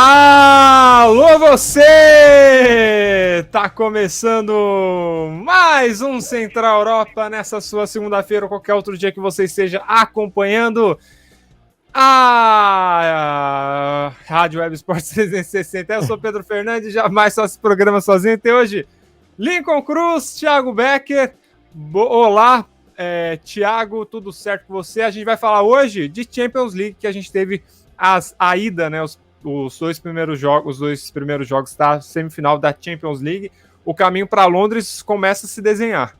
Alô você! Tá começando mais um Central Europa nessa sua segunda-feira ou qualquer outro dia que você esteja acompanhando a Rádio Web Esportes 360. Eu sou Pedro Fernandes, jamais faço esse programa sozinho. Tem hoje Lincoln Cruz, Thiago Becker. Olá, Thiago, tudo certo com você? A gente vai falar hoje de Champions League, que a gente teve a ida, né? Os dois primeiros jogos da semifinal da Champions League. O caminho para Londres começa a se desenhar.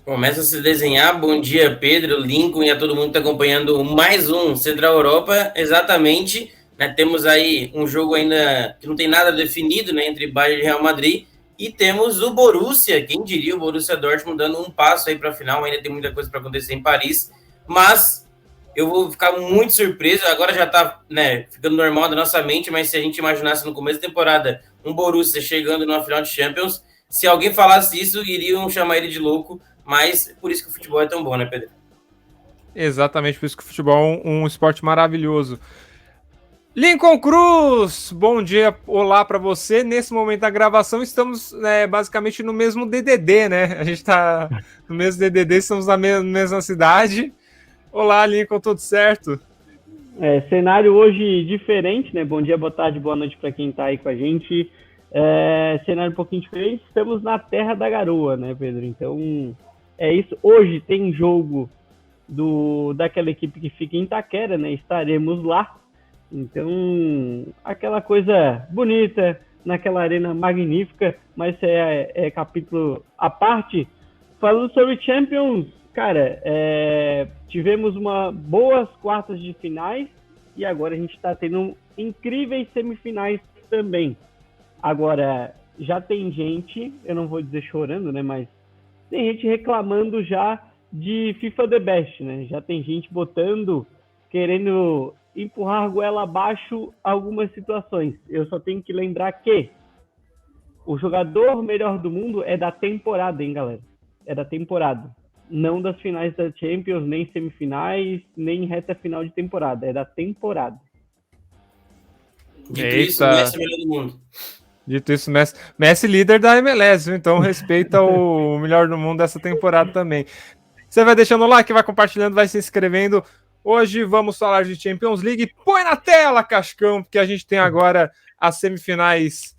Começa a se desenhar. Bom dia, Pedro, Lincoln e a todo mundo que está acompanhando mais um Central Europa. Exatamente, né? Temos aí um jogo ainda que não tem nada definido, né, entre Bayern e Real Madrid. E temos o Borussia, quem diria, o Borussia Dortmund dando um passo aí para a final. Ainda tem muita coisa para acontecer em Paris, mas eu vou ficar muito surpreso. Agora já está, né, ficando normal da nossa mente, mas se a gente imaginasse no começo da temporada um Borussia chegando numa final de Champions, se alguém falasse isso, iriam chamar ele de louco. Mas por isso que o futebol é tão bom, né, Pedro? Exatamente, por isso que o futebol é um esporte maravilhoso. Lincoln Cruz, bom dia, olá para você. Nesse momento da gravação estamos basicamente no mesmo DDD, né? A gente está no mesmo DDD, estamos na mesma cidade. Olá, Lincoln, tudo certo? Cenário hoje diferente, né? Bom dia, boa tarde, boa noite para quem está aí com a gente. Cenário um pouquinho diferente, estamos na terra da garoa, né, Pedro? Então, é isso. Hoje tem jogo daquela equipe que fica em Itaquera, né? Estaremos lá. Então, aquela coisa bonita, naquela arena magnífica, mas é capítulo à parte. Falando sobre Champions, cara, tivemos boas quartas de finais e agora a gente está tendo incríveis semifinais também. Agora, já tem gente, eu não vou dizer chorando, né, mas tem gente reclamando já de FIFA The Best, né? Já tem gente querendo empurrar a goela abaixo algumas situações. Eu só tenho que lembrar que o jogador melhor do mundo é da temporada, hein, galera? É da temporada. Não das finais da Champions, nem semifinais, nem reta final de temporada. É da temporada. Dito isso, Messi é o melhor do mundo. Dito isso, Messi líder da MLS, então respeita o melhor do mundo dessa temporada também. Você vai deixando o like, vai compartilhando, vai se inscrevendo. Hoje vamos falar de Champions League. Põe na tela, Cascão, porque a gente tem agora as semifinais,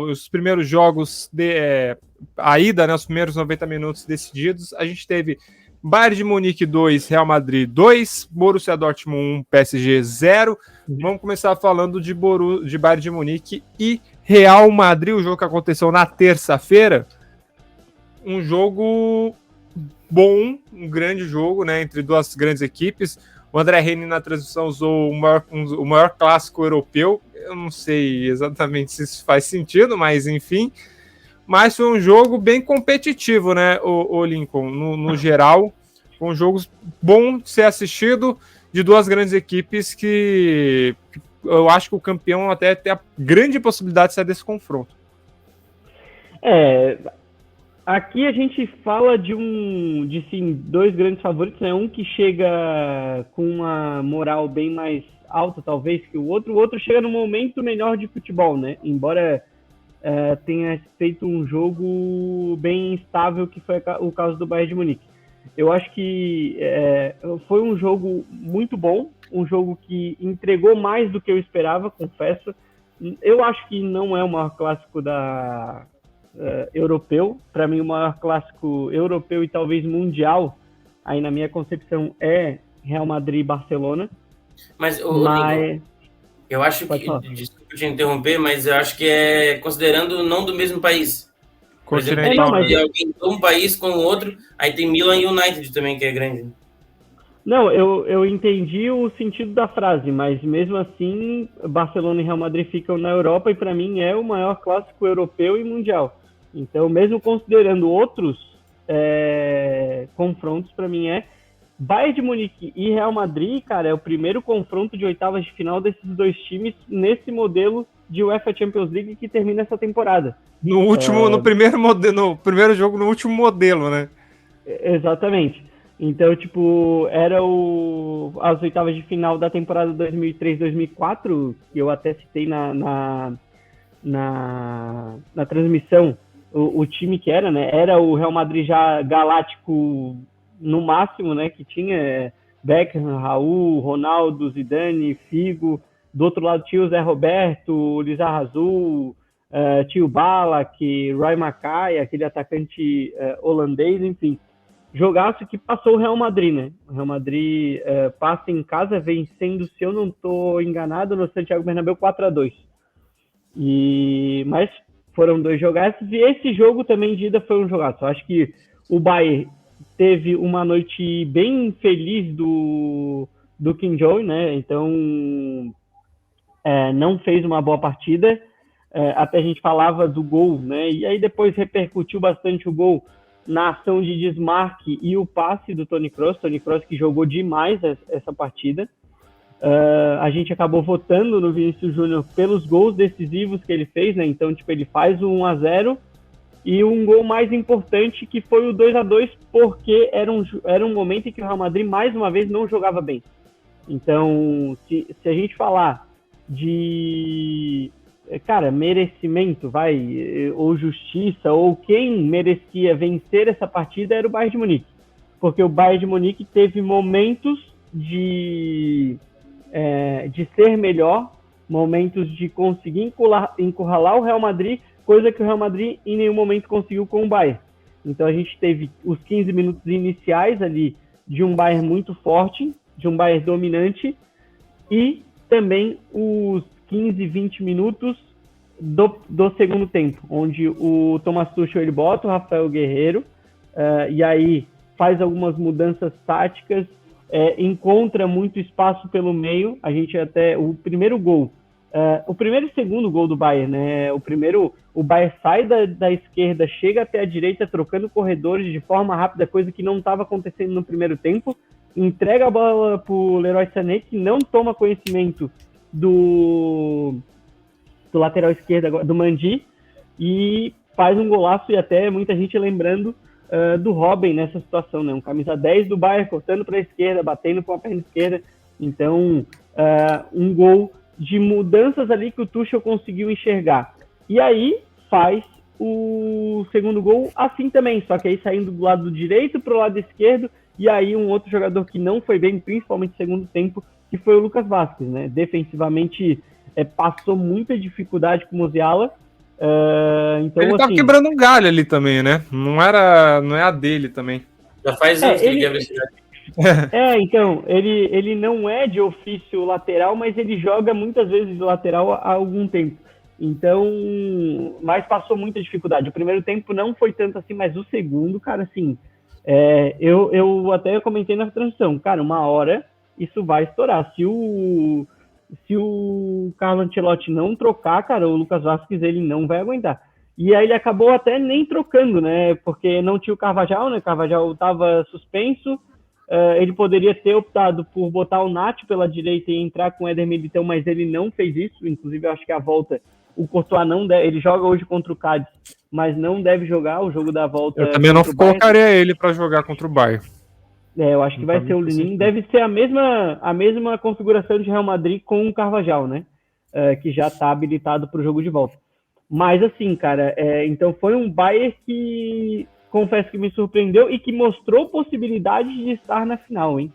os primeiros jogos, a ida, né, os primeiros 90 minutos decididos. A gente teve Bayern de Munique 2, Real Madrid 2, Borussia Dortmund 1, PSG 0. Vamos começar falando de Bayern de Munique e Real Madrid, o jogo que aconteceu na terça-feira. Um jogo bom, um grande jogo, né, entre duas grandes equipes. O André Reni na transmissão usou o maior clássico europeu. Eu não sei exatamente se isso faz sentido, mas enfim. Mas foi um jogo bem competitivo, né, o Lincoln, no geral. Foi um jogo bom de ser assistido, de duas grandes equipes que eu acho que o campeão até tem a grande possibilidade de sair desse confronto. Aqui a gente fala de dois grandes favoritos, né? Um que chega com uma moral bem mais alta, talvez, que o outro. O outro chega num momento melhor de futebol, né? Embora tenha feito um jogo bem instável, que foi o caso do Bayern de Munique. Eu acho que foi um jogo muito bom, um jogo que entregou mais do que eu esperava, confesso. Eu acho que não é o maior clássico europeu. Para mim, o maior clássico europeu e talvez mundial, aí na minha concepção, é Real Madrid e Barcelona. Mas eu acho que, desculpa te interromper, mas eu acho que é considerando não do mesmo país. Por exemplo, alguém de um país com o outro, aí tem Milan e United também, que é grande. Não, eu entendi o sentido da frase, mas mesmo assim, Barcelona e Real Madrid ficam na Europa e para mim é o maior clássico europeu e mundial. Então, mesmo considerando outros confrontos, para mim Bayern de Munique e Real Madrid, cara, é o primeiro confronto de oitavas de final desses dois times nesse modelo de UEFA Champions League que termina essa temporada. No primeiro jogo, no último modelo, né? Exatamente. Então, tipo, era as oitavas de final da temporada 2003-2004, que eu até citei na transmissão, o time que era, né? Era o Real Madrid já galáctico no máximo, né? Que tinha Beckham, Raul, Ronaldo, Zidane, Figo. Do outro lado tinha o Zé Roberto, Lizarrazu, tinha o Ballack, Roy Mackay, aquele atacante holandês, enfim. Jogaço que passou o Real Madrid, né? O Real Madrid passa em casa vencendo, se eu não estou enganado, no Santiago Bernabéu 4-2. Mas foram 2 jogaços, e esse jogo também de ida foi um jogaço. Eu acho que o Bayern teve uma noite bem feliz do Kim Jong, né? Então não fez uma boa partida. Até a gente falava do gol, né? E aí depois repercutiu bastante o gol na ação de desmarque e o passe do Toni Kroos que jogou demais essa partida. A gente acabou votando no Vinícius Júnior pelos gols decisivos que ele fez, né? Então, tipo, ele faz o 1-0 e um gol mais importante que foi o 2-2, porque era um momento em que o Real Madrid mais uma vez não jogava bem. Então, se a gente falar de merecimento, ou justiça, ou quem merecia vencer essa partida era o Bayern de Munique, porque o Bayern de Munique teve momentos de ser melhor, momentos de conseguir encurralar o Real Madrid, coisa que o Real Madrid em nenhum momento conseguiu com o Bayern. Então a gente teve os 15 minutos iniciais ali de um Bayern muito forte, de um Bayern dominante, e também os 15, 20 minutos do segundo tempo, onde o Thomas Tuchel ele bota o Rafael Guerreiro, e aí faz algumas mudanças táticas, encontra muito espaço pelo meio. A gente até, o primeiro e segundo gol do Bayern, né? O Bayern sai da esquerda, chega até a direita, trocando corredores de forma rápida, coisa que não estava acontecendo no primeiro tempo, entrega a bola para o Leroy Sané, que não toma conhecimento do lateral esquerdo, do Mendy, e faz um golaço, e até muita gente lembrando do Robben nessa situação, né? Um camisa 10 do Bayern cortando para a esquerda, batendo com a perna esquerda. Então, um gol de mudanças ali que o Tuchel conseguiu enxergar. E aí faz o segundo gol assim também, só que aí saindo do lado direito para o lado esquerdo, e aí um outro jogador que não foi bem, principalmente no segundo tempo, que foi o Lucas Vázquez, né? Defensivamente passou muita dificuldade com o Musiala. Então, ele tava quebrando um galho ali também, né? Não é a dele também. Já faz anos que ele quebra esse galho. Então, ele não é de ofício lateral, mas ele joga muitas vezes de lateral há algum tempo. Então, mas passou muita dificuldade. O primeiro tempo não foi tanto assim, mas o segundo, cara, assim, eu até comentei na transmissão, cara, uma hora isso vai estourar. Se o Carlo Ancelotti não trocar, cara, o Lucas Vázquez, ele não vai aguentar. E aí ele acabou até nem trocando, né? Porque não tinha o Carvajal, né? O Carvajal estava suspenso. Ele poderia ter optado por botar o Nacho pela direita e entrar com o Éder Militão, mas ele não fez isso. Inclusive, eu acho que a volta, o Courtois não deve, ele joga hoje contra o Cádiz, mas não deve jogar o jogo da volta. Eu também não colocaria ele para jogar contra o Bayern. Eu acho que vai ser o Linin. Deve ser a mesma configuração de Real Madrid com o Carvajal, né? Que já está habilitado para o jogo de volta. Mas assim, cara, então foi um Bayern que, confesso que me surpreendeu e que mostrou possibilidades de estar na final, hein?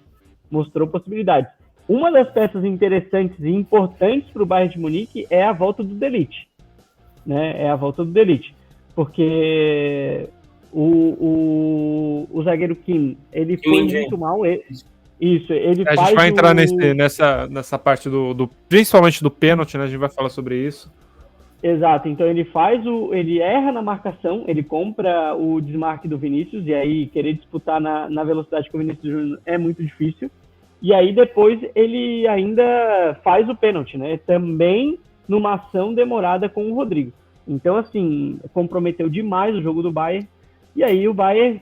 Mostrou possibilidades. Uma das peças interessantes e importantes para o Bayern de Munique é a volta do De Ligt, né? É a volta do De Ligt, porque o zagueiro Kim, ele foi muito mal. Ele a gente vai entrar nessa parte principalmente do pênalti, né? A gente vai falar sobre isso. Exato, então ele erra na marcação, ele compra o desmarque do Vinícius, e aí querer disputar na velocidade com o Vinícius Júnior é muito difícil. E aí depois ele ainda faz o pênalti, né? Também numa ação demorada com o Rodrigo. Então, assim, comprometeu demais o jogo do Bayern. E aí o Bayern,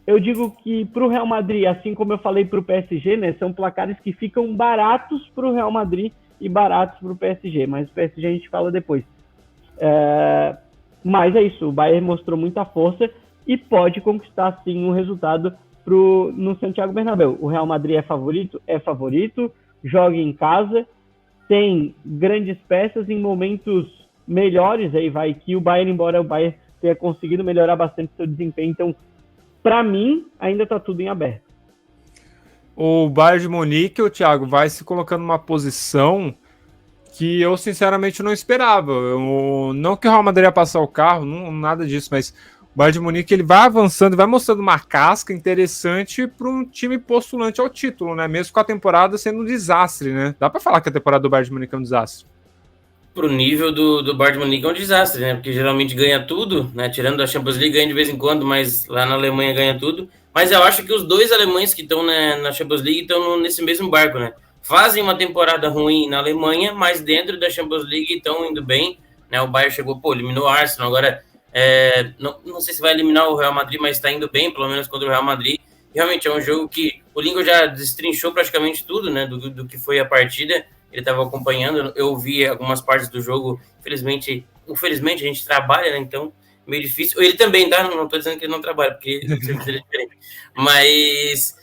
eu digo que para o Real Madrid, assim como eu falei para o PSG, né? São placares que ficam baratos para o Real Madrid e baratos para o PSG, mas o PSG a gente fala depois. Mas é isso, o Bayern mostrou muita força e pode conquistar sim um resultado no Santiago Bernabéu. O Real Madrid é favorito, joga em casa, tem grandes peças em momentos melhores, aí vai que o Bayern, embora o Bayern tenha conseguido melhorar bastante seu desempenho, então, para mim, ainda está tudo em aberto. O Bayern de Munique, o Thiago, vai se colocando numa posição que eu sinceramente não esperava. Não que o Real Madrid ia passar o carro, não, nada disso, mas o Bayern de Munique ele vai avançando, vai mostrando uma casca interessante para um time postulante ao título, né? Mesmo com a temporada sendo um desastre, né? Dá para falar que a temporada do Bayern de Munique é um desastre. Pro nível do Bayern de Munique é um desastre, né? Porque geralmente ganha tudo, né? Tirando a Champions League, ganha de vez em quando, mas lá na Alemanha ganha tudo. Mas eu acho que os dois alemães que estão na Champions League estão nesse mesmo barco, né? Fazem uma temporada ruim na Alemanha, mas dentro da Champions League estão indo bem, né? O Bayern chegou, eliminou o Arsenal, agora não sei se vai eliminar o Real Madrid, mas está indo bem, pelo menos contra o Real Madrid. Realmente é um jogo que o Lincoln já destrinchou praticamente tudo, né? Do que foi a partida. Ele estava acompanhando, eu vi algumas partes do jogo, infelizmente a gente trabalha, né? Então meio difícil. Ele também, tá? Não estou dizendo que ele não trabalha, porque o serviço dele é diferente. Mas,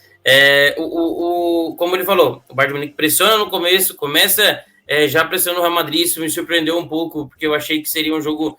como ele falou, o Bayern de Munique pressiona no começo, começa já pressionando o Real Madrid, isso me surpreendeu um pouco, porque eu achei que seria um jogo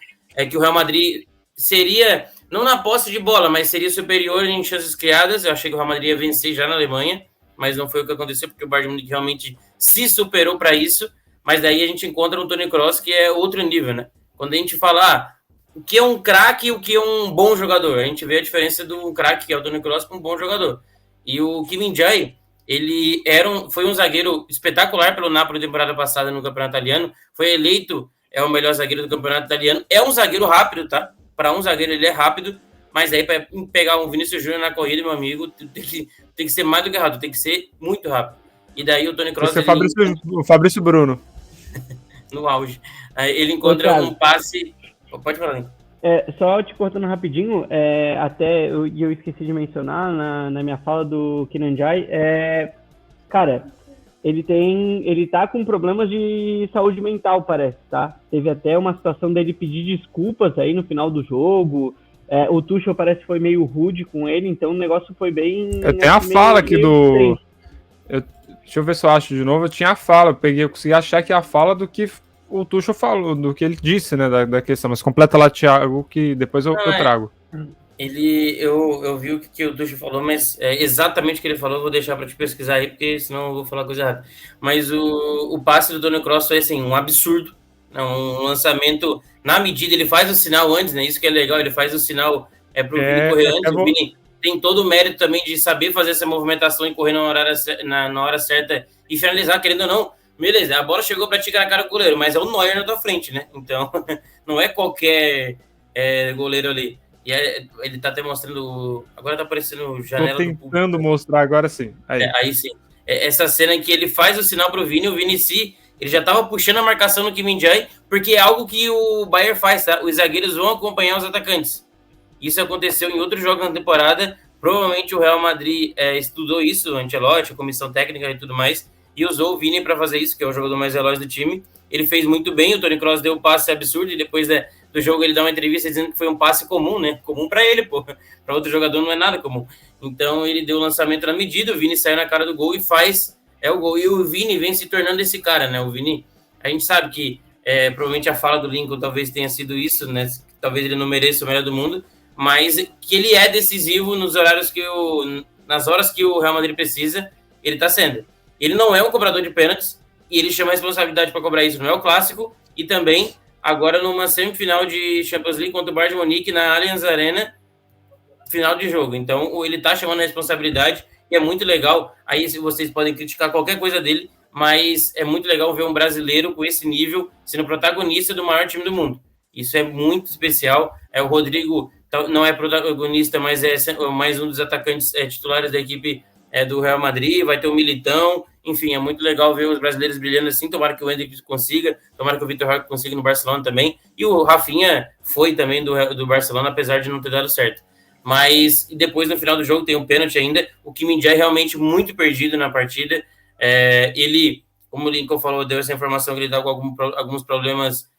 que o Real Madrid seria, não na posse de bola, mas seria superior em chances criadas. Eu achei que o Real Madrid ia vencer já na Alemanha, mas não foi o que aconteceu, porque o Bayern de Munique realmente se superou para isso. Mas daí a gente encontra um Toni Kroos que é outro nível, né? Quando a gente fala o que é um craque e o que é um bom jogador, a gente vê a diferença do craque, que é o Toni Kroos, com um bom jogador. E o Kim Min-jae, ele foi um zagueiro espetacular pelo Napoli temporada passada no Campeonato Italiano, foi eleito o melhor zagueiro do Campeonato Italiano, é um zagueiro rápido, tá? Para um zagueiro ele é rápido, mas aí para pegar um Vinícius Júnior na corrida, meu amigo, tem que ser mais do que rápido, tem que ser muito rápido. E daí o Toni Kroos... O Fabrício Bruno. No auge. Ele encontra um passe... Pode falar, hein? Só te cortando rapidinho, até eu esqueci de mencionar na minha fala do Kim Min-jae, cara, ele tá com problemas de saúde mental, parece, tá? Teve até uma situação dele pedir desculpas aí no final do jogo. O Tuchel parece que foi meio rude com ele, então o negócio foi bem... Tem a fala aqui do... Deixa eu ver se eu acho de novo. Eu tinha a fala, eu consegui achar que a fala do que o Tuchel falou, do que ele disse, né, da questão. Mas completa lá, Thiago, que depois eu trago. Eu vi o que o Tuchel falou, mas exatamente o que ele falou eu vou deixar para te pesquisar aí, porque senão eu vou falar coisa errada. Mas o passe do Toni Kroos foi assim, um absurdo, né, um lançamento na medida, ele faz o sinal antes, né? Isso que é legal, ele faz o sinal pro Vini correr antes. O Vini tem todo o mérito também de saber fazer essa movimentação e correr na hora certa e finalizar, querendo ou não. Beleza, a bola chegou para tirar a cara do goleiro, mas é o Neuer na tua frente, né? Então, não é qualquer goleiro ali. E ele tá até mostrando... Agora tá aparecendo janela do público. Tô tentando mostrar, agora sim. Aí sim. Essa cena em que ele faz o sinal pro Vini, o Vini ele já tava puxando a marcação no Kim Min-jae, porque é algo que o Bayern faz, tá? Os zagueiros vão acompanhar os atacantes. Isso aconteceu em outros jogos na temporada. Provavelmente o Real Madrid estudou isso, o Ancelotti, a comissão técnica e tudo mais, e usou o Vini para fazer isso, que é o jogador mais veloz do time. Ele fez muito bem, o Toni Kroos deu um passe absurdo, e depois do jogo ele dá uma entrevista dizendo que foi um passe comum, né? Comum para ele, pô. Para outro jogador não é nada comum. Então ele deu o lançamento na medida, o Vini saiu na cara do gol e faz o gol. E o Vini vem se tornando esse cara, né? O Vini, a gente sabe que provavelmente a fala do Lincoln talvez tenha sido isso, né? Talvez ele não mereça o melhor do mundo, mas que ele é decisivo nas horas que o Real Madrid precisa, ele tá sendo. Ele não é um cobrador de pênaltis, e ele chama a responsabilidade para cobrar isso no El Clássico, e também agora numa semifinal de Champions League contra o Bayern de Munique na Allianz Arena, final de jogo. Então ele tá chamando a responsabilidade, e é muito legal. Aí vocês podem criticar qualquer coisa dele, mas é muito legal ver um brasileiro com esse nível sendo protagonista do maior time do mundo. Isso é muito especial. O Rodrigo não é protagonista, mas é mais um dos atacantes titulares da equipe do Real Madrid. Vai ter o Militão. Enfim, é muito legal ver os brasileiros brilhando assim. Tomara que o Endrick consiga, tomara que o Vitor Roque consiga no Barcelona também. E o Rafinha foi também do Barcelona, apesar de não ter dado certo. Mas depois, no final do jogo, tem um pênalti ainda. O Kim Min-jae é realmente muito perdido na partida. Ele, como o Lincoln falou, deu essa informação que ele estava com alguns problemas,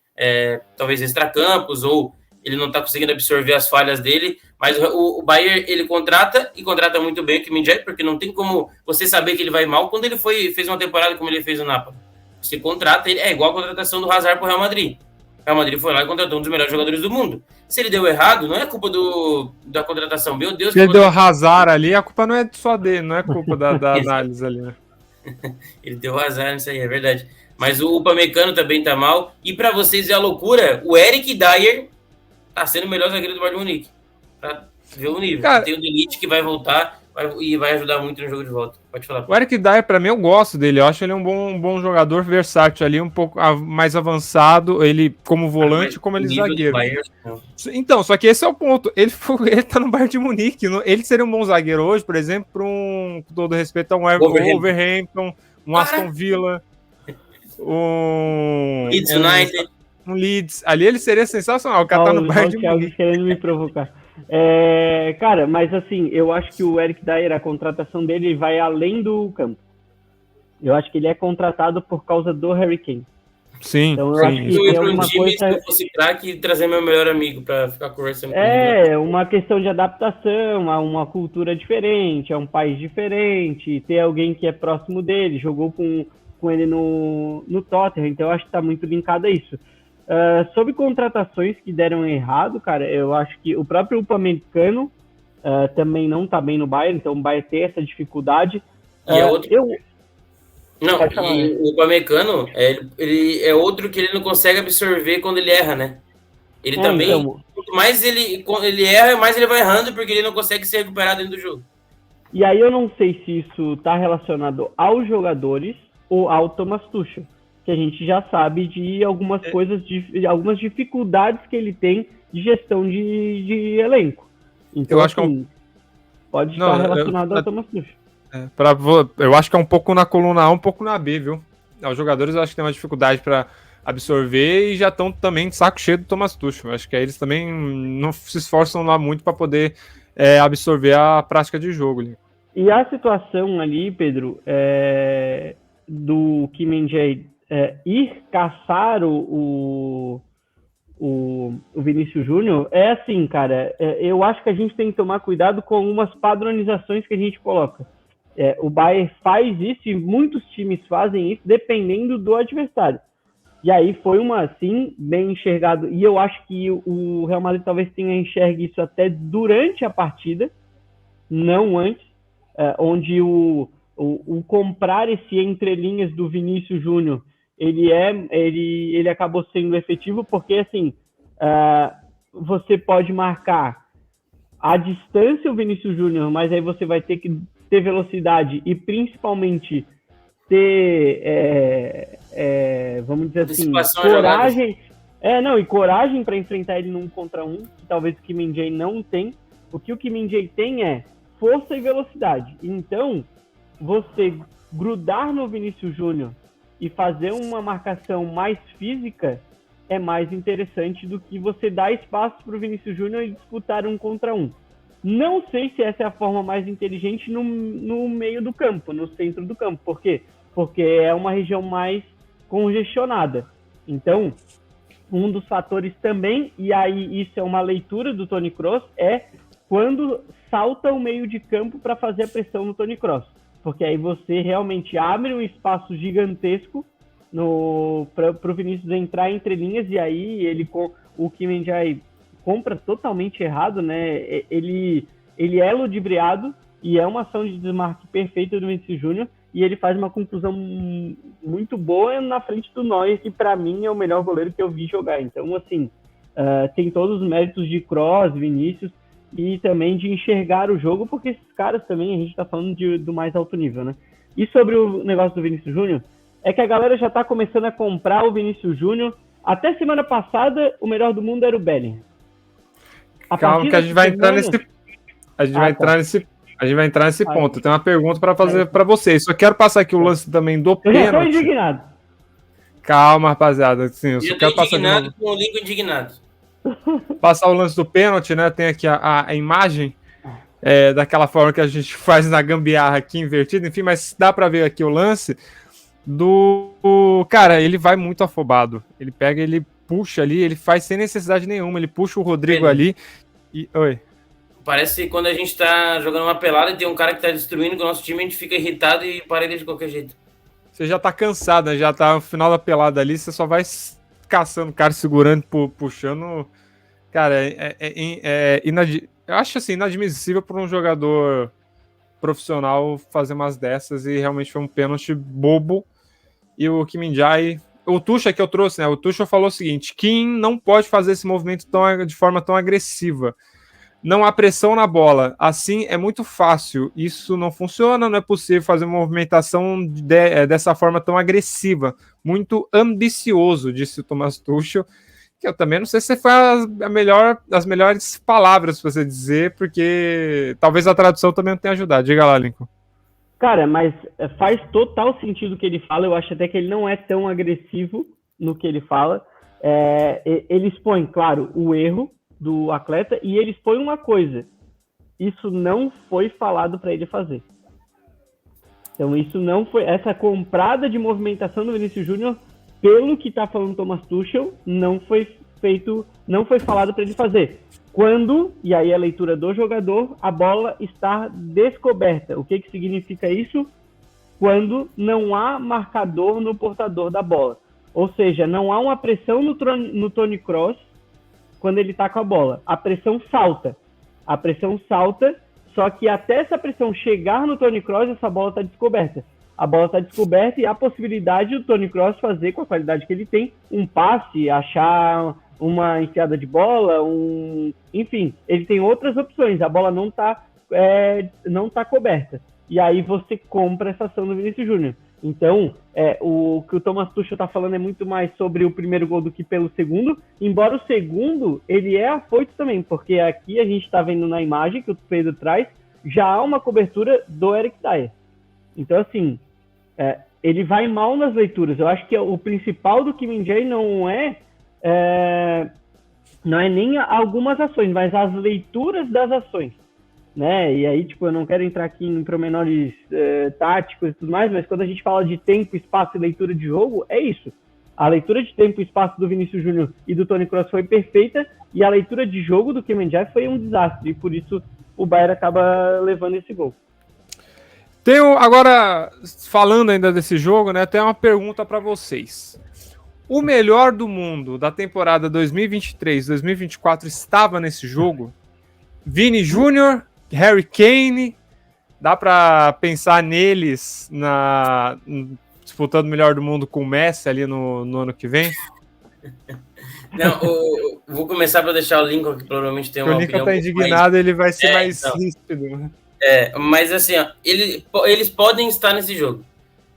talvez extracampos, ou ele não tá conseguindo absorver as falhas dele, mas o Bayern, ele contrata muito bem o Kim Min-jae, porque não tem como você saber que ele vai mal quando ele fez uma temporada como ele fez no Napoli. Você contrata ele, é igual a contratação do Hazard pro Real Madrid. O Real Madrid foi lá e contratou um dos melhores jogadores do mundo. Se ele deu errado, não é culpa da contratação. Meu Deus. Se ele deu Hazard ali, a culpa não é só dele, não é culpa da análise ali, né? Ele deu azar nisso aí, é verdade. Mas o Upamecano também tá mal. E pra vocês é a loucura, o Eric Dier tá sendo o melhor zagueiro do Bayern de Munique. Pra ver o nível. Cara, tem o Delite que vai voltar e vai ajudar muito no jogo de volta. Pode falar. O Eric Dier, pra mim, eu gosto dele. Eu acho ele um bom jogador versátil ali, um pouco mais avançado. Ele como volante, como ele zagueiro. Bayern, então, só que esse é o ponto. Ele tá no Bayern de Munique. Ele seria um bom zagueiro hoje, por exemplo, para com todo respeito a um Wolverhampton, um Aston Villa, Leeds United. Um Leeds. Ali ele seria sensacional. O cara tá no Bayern de Munique. Querendo me provocar. Cara, mas assim, eu acho que o Eric Dier, a contratação dele vai além do campo. Eu acho que ele é contratado por causa do Harry Kane. Sim, então, eu sim. acho que é uma coisa... Se eu fosse craque, trazer meu melhor amigo pra ficar conversando com ele. Uma questão de adaptação a uma cultura diferente, a um país diferente, ter alguém que é próximo dele, jogou com ele no Tottenham, então eu acho que tá muito linkado a isso. Sobre contratações que deram errado, cara, eu acho que o próprio Upamecano também não tá bem no Bayern, então o Bayern tem essa dificuldade. O Upamecano, ele é outro que ele não consegue absorver quando ele erra, né? Ele também, então, quanto mais ele erra, mais ele vai errando, porque ele não consegue se recuperar dentro do jogo. E aí eu não sei se isso tá relacionado aos jogadores ou ao Thomas Tuchel, que a gente já sabe de algumas coisas, de algumas dificuldades que ele tem de gestão de elenco. Então, eu acho assim, pode estar relacionado ao Thomas Tuchel. Eu acho que é um pouco na coluna A, um pouco na B, viu? Os jogadores eu acho que tem uma dificuldade para absorver e já estão também de saco cheio do Thomas Tuchel. Eu acho que eles também não se esforçam lá muito para poder absorver a prática de jogo ali. E a situação ali, Pedro, do Kim Min-jae ir caçar o Vinícius Júnior é assim, cara, eu acho que a gente tem que tomar cuidado com algumas padronizações que a gente coloca. O Bayern faz isso e muitos times fazem isso dependendo do adversário. E aí foi assim, bem enxergado. E eu acho que o Real Madrid talvez tenha enxergue isso até durante a partida, não antes, onde o comprar esse entrelinhas do Vinícius Júnior, ele acabou sendo efetivo, porque assim, você pode marcar a distância o Vinícius Júnior, mas aí você vai ter que ter velocidade e principalmente ter, vamos dizer assim, coragem. E coragem para enfrentar ele num contra um, que talvez o Kim Min-jae não tem. O que o Kim Min-jae tem é força e velocidade. Então, você grudar no Vinícius Júnior e fazer uma marcação mais física é mais interessante do que você dar espaço para o Vinícius Júnior e disputar um contra um. Não sei se essa é a forma mais inteligente no meio do campo, no centro do campo. Por quê? Porque é uma região mais congestionada. Então, um dos fatores também, e aí isso é uma leitura do Toni Kroos, é quando salta o meio de campo para fazer a pressão no Toni Kroos. Porque aí você realmente abre um espaço gigantesco para o Vinícius entrar entre linhas, e aí o Kim Min-jae compra totalmente errado, né? Ele é ludibriado e é uma ação de desmarque perfeita do Vinícius Júnior, e ele faz uma conclusão muito boa na frente do Neuer, que para mim é o melhor goleiro que eu vi jogar. Então, assim, tem todos os méritos de Kroos, Vinícius, e também de enxergar o jogo, porque esses caras também, a gente está falando do mais alto nível, né? E sobre o negócio do Vinícius Júnior, é que a galera já está começando a comprar o Vinícius Júnior. Até semana passada, o melhor do mundo era o Bellingham. Calma que a gente vai entrar nesse ponto. Tem uma pergunta para fazer para vocês. Só quero passar aqui o lance também do pênalti. Eu já estou indignado. Calma, rapaziada. Sim, eu só quero passar indignado com o Lincoln indignado. Passar o lance do pênalti, né? Tem aqui a imagem daquela forma que a gente faz na gambiarra aqui invertida, enfim, mas dá para ver aqui o lance do cara, ele vai muito afobado. Ele pega, ele puxa ali, ele faz sem necessidade nenhuma, ele puxa o Rodrigo Pedro. ali e... Oi. Parece que quando a gente tá jogando uma pelada e tem um cara que tá destruindo com o nosso time, a gente fica irritado e para ele de qualquer jeito. Você já tá cansado, né? Já tá no final da pelada ali, você só vai caçando o cara, segurando, puxando. Cara, eu acho assim, inadmissível para um jogador profissional fazer umas dessas, e realmente foi um pênalti bobo. E o Kim Min-jae, o Tuchel que eu trouxe, né? O Tuchel falou o seguinte: Kim não pode fazer esse movimento de forma tão agressiva. Não há pressão na bola. Assim é muito fácil. Isso não funciona, não é possível fazer uma movimentação dessa forma tão agressiva. Muito ambicioso, disse o Thomas Tuchel. Que eu também não sei se foi as melhores palavras para você dizer, porque talvez a tradução também não tenha ajudado. Diga lá, Lincoln. Cara, mas faz total sentido o que ele fala. Eu acho até que ele não é tão agressivo no que ele fala. Ele expõe, claro, o erro do atleta, e ele expõe uma coisa: isso não foi falado para ele fazer. Então isso não foi, essa comprada de movimentação do Vinícius Júnior, pelo que tá falando Thomas Tuchel, não foi falado para ele fazer. Quando, e aí a leitura do jogador, a bola está descoberta. O que significa isso? Quando não há marcador no portador da bola. Ou seja, não há uma pressão no Toni Kroos quando ele tá com a bola. A pressão salta, só que até essa pressão chegar no Toni Kroos, essa bola está descoberta. A bola está descoberta e há a possibilidade do Toni Kroos fazer, com a qualidade que ele tem, um passe, achar uma enfiada de bola, enfim, ele tem outras opções. A bola não tá coberta. E aí você compra essa ação do Vinícius Júnior. Então, o que o Thomas Tuchel está falando é muito mais sobre o primeiro gol do que pelo segundo, embora o segundo, ele é afoito também, porque aqui a gente está vendo na imagem que o Pedro traz, já há uma cobertura do Eric Dier. Então, assim, ele vai mal nas leituras. Eu acho que o principal do Kim Min-jae não é nem algumas ações, mas as leituras das ações. Né? E aí, tipo, eu não quero entrar aqui em pormenores táticos e tudo mais, mas quando a gente fala de tempo, espaço e leitura de jogo, é isso. A leitura de tempo e espaço do Vinícius Júnior e do Toni Kroos foi perfeita, e a leitura de jogo do Kim Min-jae foi um desastre, e por isso o Bayern acaba levando esse gol. Agora, falando ainda desse jogo, né, tem uma pergunta para vocês. O melhor do mundo da temporada 2023-2024 estava nesse jogo? Vini Júnior, Harry Kane, dá para pensar neles disputando o melhor do mundo com o Messi ali no ano que vem? Não, vou começar para deixar o Lincoln, que provavelmente tem uma opinião. O Lincoln tá indignado, ele vai ser mais ríspido. Mas assim, ó, eles podem estar nesse jogo,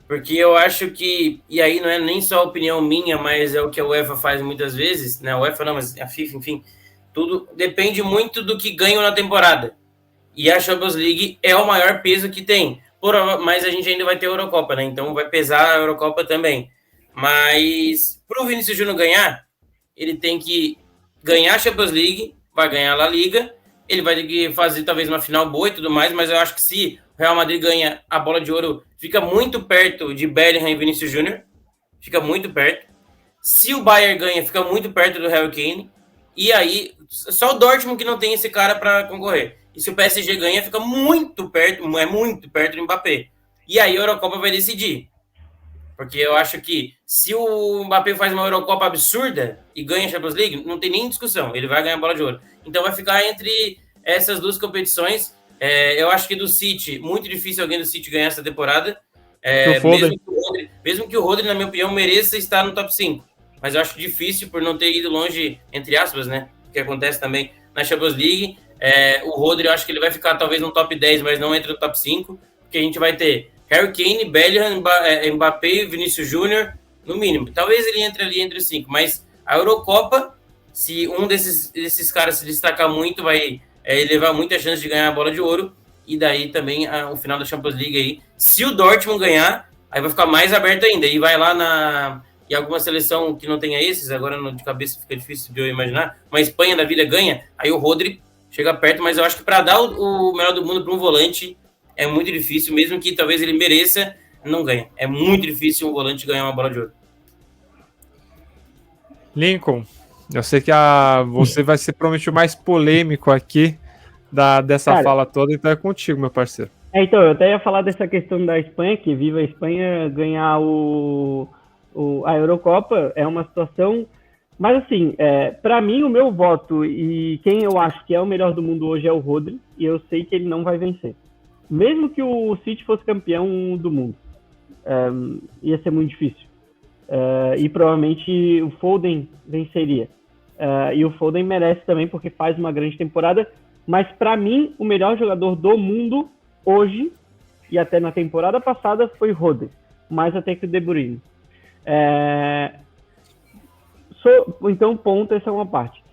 porque eu acho que, e aí não é nem só a opinião minha, mas é o que a UEFA faz muitas vezes, né? A UEFA não, mas a FIFA, enfim, tudo depende muito do que ganham na temporada. E a Champions League é o maior peso que tem. Mas a gente ainda vai ter a Eurocopa, né? Então vai pesar a Eurocopa também. Mas para o Vinícius Júnior ganhar, ele tem que ganhar a Champions League, vai ganhar a La Liga, ele vai ter que fazer talvez uma final boa e tudo mais, mas eu acho que se o Real Madrid ganha a Bola de Ouro, fica muito perto de Bellingham e Vinícius Júnior. Fica muito perto. Se o Bayern ganha, fica muito perto do Harry Kane. E aí, só o Dortmund que não tem esse cara para concorrer. E se o PSG ganha, fica muito perto do Mbappé. E aí a Eurocopa vai decidir. Porque eu acho que se o Mbappé faz uma Eurocopa absurda e ganha a Champions League, não tem nem discussão, ele vai ganhar a Bola de Ouro. Então vai ficar entre essas duas competições. Eu acho que do City, muito difícil alguém do City ganhar essa temporada. Mesmo que o Rodri, na minha opinião, mereça estar no top 5. Mas eu acho difícil por não ter ido longe, entre aspas, né? O que acontece também na Champions League. O Rodri, eu acho que ele vai ficar talvez no top 10, mas não entre no top 5. Porque a gente vai ter Harry Kane, Bellingham, Mbappé e Vinícius Júnior, no mínimo. Talvez ele entre ali entre os 5. Mas a Eurocopa, se um desses caras se destacar muito, vai levar muita chance de ganhar a Bola de Ouro. E daí também o final da Champions League aí. Se o Dortmund ganhar, aí vai ficar mais aberto ainda. E vai lá e alguma seleção que não tenha esses, agora de cabeça fica difícil de eu imaginar, mas a Espanha da vida ganha, aí o Rodri chega perto, mas eu acho que para dar o melhor do mundo para um volante é muito difícil, mesmo que talvez ele mereça, não ganha. É muito difícil um volante ganhar uma Bola de Ouro. Lincoln, eu sei que você vai ser provavelmente o mais polêmico aqui dessa Cara, fala toda, então é contigo, meu parceiro. Então, eu até ia falar dessa questão da Espanha, que viva a Espanha ganhar a Eurocopa, é uma situação. Mas, assim, para mim, o meu voto e quem eu acho que é o melhor do mundo hoje é o Rodri, e eu sei que ele não vai vencer. Mesmo que o City fosse campeão do mundo, ia ser muito difícil. E provavelmente o Foden venceria. E o Foden merece também, porque faz uma grande temporada. Mas, para mim, o melhor jogador do mundo hoje, e até na temporada passada, foi Rodri, mais até que o De Bruyne. Então, ponto, essa é uma parte.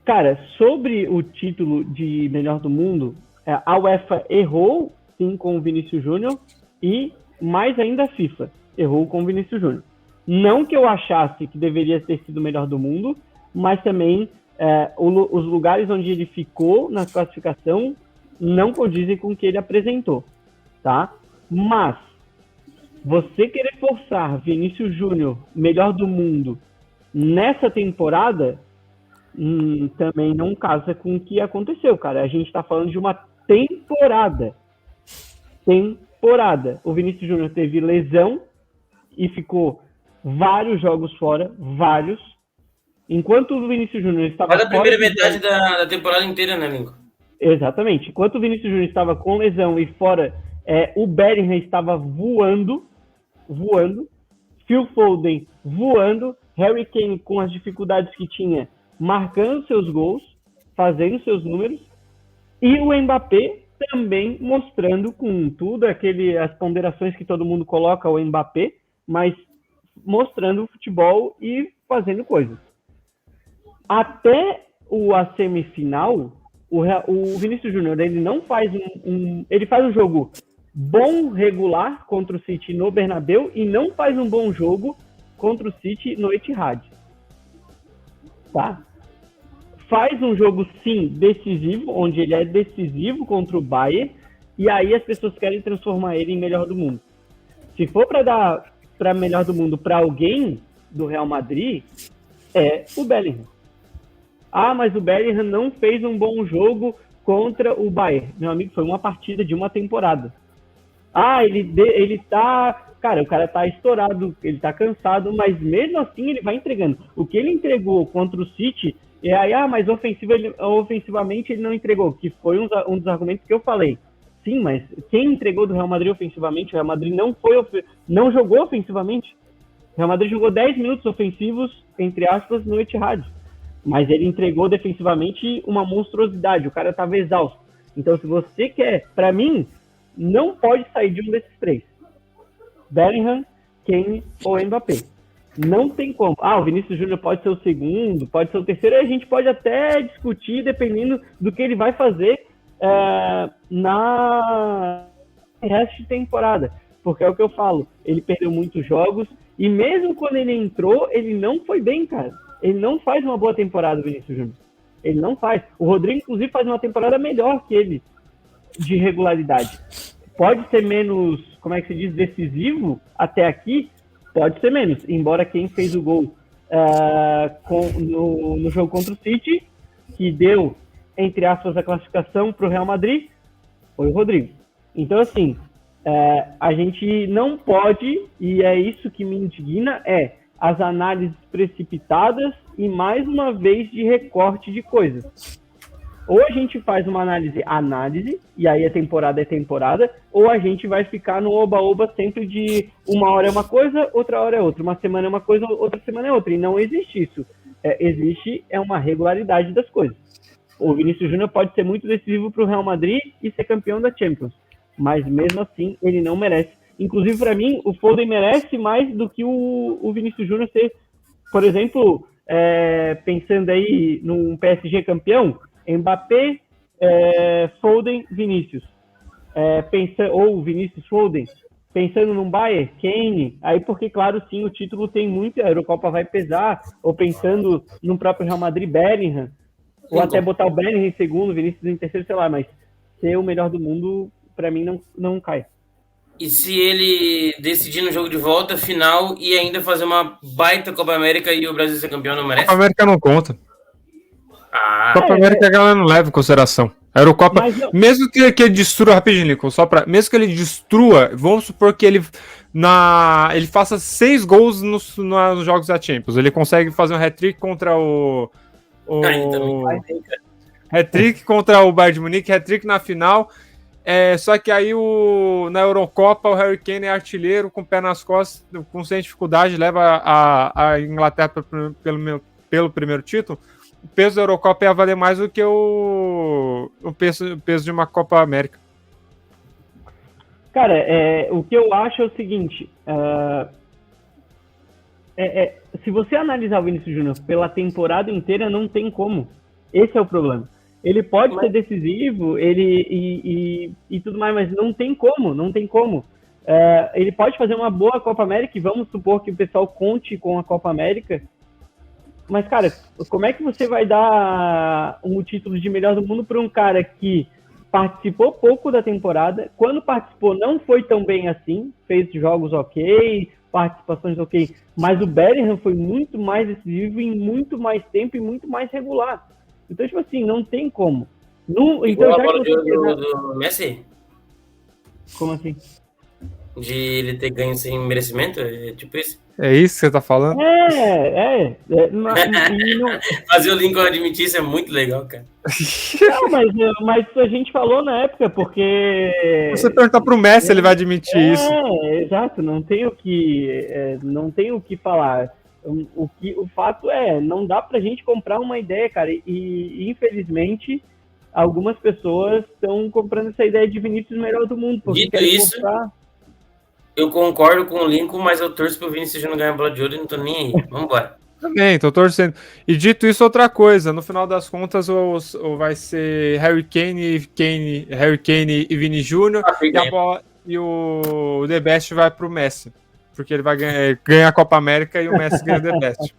Cara, sobre o título de melhor do mundo, a UEFA errou, sim, com o Vinícius Júnior, e mais ainda a FIFA errou com o Vinícius Júnior. Não que eu achasse que deveria ter sido o melhor do mundo, mas também os lugares onde ele ficou na classificação não condizem com o que ele apresentou, tá? Mas você querer forçar Vinícius Júnior melhor do mundo nessa temporada também não casa com o que aconteceu, cara. A gente tá falando de uma temporada. O Vinícius Júnior teve lesão e ficou vários jogos fora, vários. Enquanto o Vinícius Júnior estava fora... Mas a primeira metade da temporada inteira, né, Lincoln? Exatamente. Enquanto o Vinícius Júnior estava com lesão e fora, o Bellingham estava voando. Phil Foden voando. Harry Kane, com as dificuldades que tinha, marcando seus gols, fazendo seus números. E o Mbappé também mostrando com tudo as ponderações que todo mundo coloca ao Mbappé, mas mostrando o futebol e fazendo coisas. Até a semifinal, o Vinícius Júnior, ele não faz ele faz um jogo bom, regular contra o City no Bernabéu e não faz um bom jogo contra o City no Etihad. Tá? Faz um jogo, sim, decisivo, onde ele é decisivo contra o Bayern, e aí as pessoas querem transformar ele em melhor do mundo. Se for para dar para melhor do mundo para alguém do Real Madrid, é o Bellingham. Mas o Bellingham não fez um bom jogo contra o Bayern. Meu amigo, foi uma partida de uma temporada. Ele tá... Cara, o cara tá estourado, ele tá cansado, mas mesmo assim ele vai entregando. O que ele entregou contra o City, mas ofensivamente ele não entregou, que foi um dos argumentos que eu falei. Sim, mas quem entregou do Real Madrid ofensivamente? O Real Madrid não jogou ofensivamente. O Real Madrid jogou 10 minutos ofensivos, entre aspas, no Etihad. Mas ele entregou defensivamente uma monstruosidade. O cara estava exausto. Então, se você quer... Para mim, não pode sair de um desses três. Bellingham, Kane ou Mbappé. Não tem como. O Vinícius Júnior pode ser o segundo, pode ser o terceiro. A gente pode até discutir, dependendo do que ele vai fazer na resto de temporada. Porque é o que eu falo. Ele perdeu muitos jogos. E mesmo quando ele entrou, ele não foi bem, cara. Ele não faz uma boa temporada, o Vinícius Júnior. Ele não faz. O Rodrigo, inclusive, faz uma temporada melhor que ele, de regularidade. Pode ser menos, como é que se diz, decisivo até aqui? Pode ser menos. Embora quem fez o gol no jogo contra o City, que deu, entre aspas, a classificação para o Real Madrid, foi o Rodrigo. Então, assim, a gente não pode, e é isso que me indigna, as análises precipitadas e, mais uma vez, de recorte de coisas. Ou a gente faz uma análise, e aí a temporada é temporada, ou a gente vai ficar no oba-oba sempre de uma hora é uma coisa, outra hora é outra. Uma semana é uma coisa, outra semana é outra. E não existe isso. Existe uma regularidade das coisas. O Vinícius Júnior pode ser muito decisivo para o Real Madrid e ser campeão da Champions. Mas mesmo assim, ele não merece. Inclusive, para mim, o Foden merece mais do que o Vinícius Júnior ser, por exemplo, pensando aí num PSG campeão, Mbappé, Foden, Vinícius. Ou Vinícius, Foden. Pensando num Bayern, Kane. Aí porque, claro, sim, o título tem muito, a Eurocopa vai pesar. Ou pensando no próprio Real Madrid, Bellingham. Ou até botar o Bellingham em segundo, Vinícius em terceiro, sei lá. Mas ser o melhor do mundo, para mim, não cai. E se ele decidir no jogo de volta, final, e ainda fazer uma baita Copa América e o Brasil ser campeão, não merece? Copa América não conta. Ah, Copa América a galera não leva em consideração. A Eurocopa, mesmo que ele destrua, rapidinho, Lincoln, mesmo que ele destrua, vamos supor que ele faça 6 gols nos jogos da Champions. Ele consegue fazer um hat-trick contra o hat-trick contra o Bayern de Munique, hat-trick na final. Só que aí na Eurocopa o Harry Kane é artilheiro, com o pé nas costas, com sem dificuldade, leva a Inglaterra pelo primeiro título. O peso da Eurocopa ia valer mais do que o peso de uma Copa América. Cara, o que eu acho é o seguinte, se você analisar o Vinícius Júnior pela temporada inteira, não tem como. Esse é o problema. Ele pode ser decisivo, e tudo mais, mas não tem como. Ele pode fazer uma boa Copa América, e vamos supor que o pessoal conte com a Copa América, mas, cara, como é que você vai dar um título de melhor do mundo para um cara que participou pouco da temporada, quando participou não foi tão bem assim, fez jogos ok, participações ok, mas o Bellingham foi muito mais decisivo em muito mais tempo e muito mais regular. Então, tipo assim, não tem como. Então, já a bola do Messi? Como assim? De ele ter ganho sem merecimento? É tipo isso? É isso que você tá falando? Fazer o Lincoln admitir isso é muito legal, cara. Não, mas a gente falou na época, porque... Se você perguntar pro Messi, ele vai admitir isso. Exato, não tem o que falar. O fato não dá pra gente comprar uma ideia, cara, e infelizmente algumas pessoas estão comprando essa ideia de Vinícius melhor do mundo. Dito isso, eu concordo com o Lincoln, mas eu torço pro Vinícius Júnior ganhar a bola de ouro e não tô nem aí. Vambora. Também, tô torcendo. E dito isso, outra coisa, no final das contas vai ser Harry Kane e Vini Júnior, e o The Best vai pro Messi, porque ele vai ganhar a Copa América e o Messi ganha o The Best.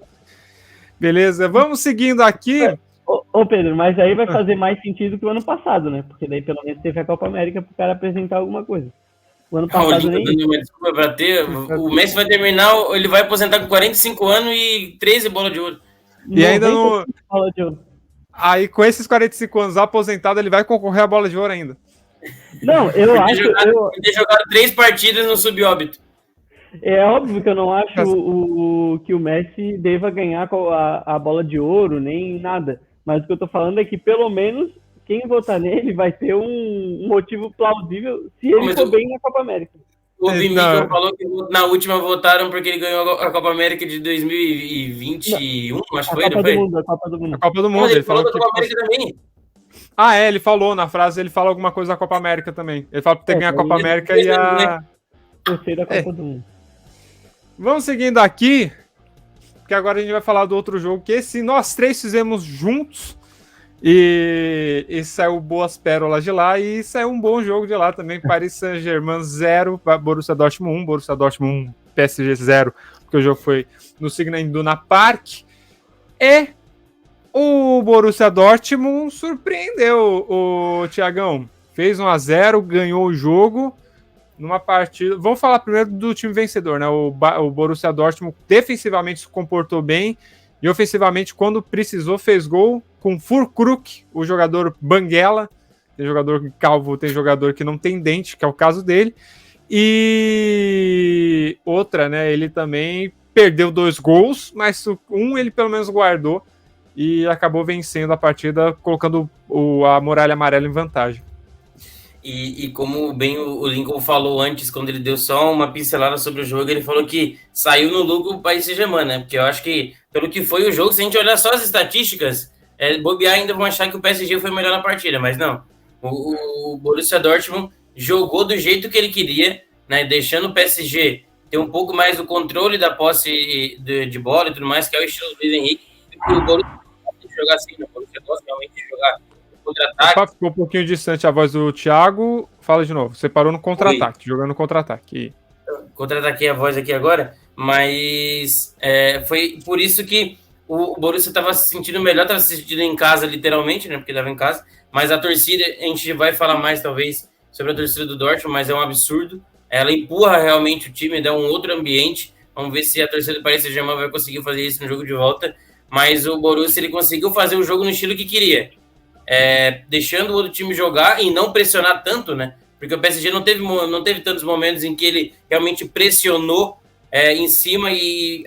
Beleza, vamos seguindo aqui. Ô Pedro, mas aí vai fazer mais sentido que o ano passado, né? Porque daí pelo menos teve a Copa América pro cara apresentar alguma coisa. O ano passado nem... Desculpa pra ter. O Messi vai terminar, ele vai aposentar com 45 anos e 13 bola de ouro. E ainda não... Aí com esses 45 anos aposentado, ele vai concorrer à bola de ouro ainda. Não, eu acho... Ele ter jogado 3 partidas no subóbito. É óbvio que eu não acho que o Messi deva ganhar a bola de ouro, nem nada. Mas o que eu tô falando é que pelo menos quem votar nele vai ter um motivo plausível se ele for bem na Copa América. O Vinícius falou que na última votaram porque ele ganhou a Copa América de 2021, acho que foi, não foi? A Copa do Mundo. A Copa do Mundo. Ele falou da Copa América também. Ele falou na frase, ele fala alguma coisa da Copa América também. Ele fala que ter ganho a Copa América e a... Eu sei da Copa do Mundo. Vamos seguindo aqui, porque agora a gente vai falar do outro jogo, que esse nós três fizemos juntos, e saiu boas pérolas de lá, e saiu um bom jogo de lá também. Paris Saint-Germain 0, Borussia Dortmund 1, Borussia Dortmund 1, PSG 0, porque o jogo foi no Signal Iduna Park, e o Borussia Dortmund surpreendeu o Thiagão, fez 1-0, ganhou o jogo, numa partida... Vamos falar primeiro do time vencedor, né? O Borussia Dortmund defensivamente se comportou bem e ofensivamente, quando precisou, fez gol com Füllkrug, o jogador banguela. Tem jogador calvo, tem jogador que não tem dente, que é o caso dele. E outra, né? Ele também perdeu 2 gols, mas um ele pelo menos guardou e acabou vencendo a partida, colocando a Muralha Amarela em vantagem. E como bem o Lincoln falou antes, quando ele deu só uma pincelada sobre o jogo, ele falou que saiu no lucro o Paris Saint-Germain, né? Porque eu acho que, pelo que foi o jogo, se a gente olhar só as estatísticas, bobear ainda vão achar que o PSG foi melhor na partida, mas não. O Borussia Dortmund jogou do jeito que ele queria, né? Deixando o PSG ter um pouco mais do controle da posse de bola e tudo mais, que é o estilo do Luiz Henrique. E o Borussia jogar assim, o Borussia gosta realmente de jogar contra-ataque. Ficou um pouquinho distante a voz do Thiago. Fala de novo. Você parou no contra-ataque, jogando no contra-ataque. Contra-ataquei a voz aqui agora, mas foi por isso que o Borussia estava se sentindo melhor, estava se sentindo em casa, literalmente, né? Porque estava em casa. Mas a torcida, a gente vai falar mais, talvez, sobre a torcida do Dortmund, mas é um absurdo ela empurra realmente o time, dá um outro ambiente. Vamos ver se a torcida do Paris Saint-Germain vai conseguir fazer isso no jogo de volta. Mas o Borussia, ele conseguiu fazer o jogo no estilo que queria. Deixando o outro time jogar e não pressionar tanto, né? Porque o PSG não teve tantos momentos em que ele realmente pressionou em cima e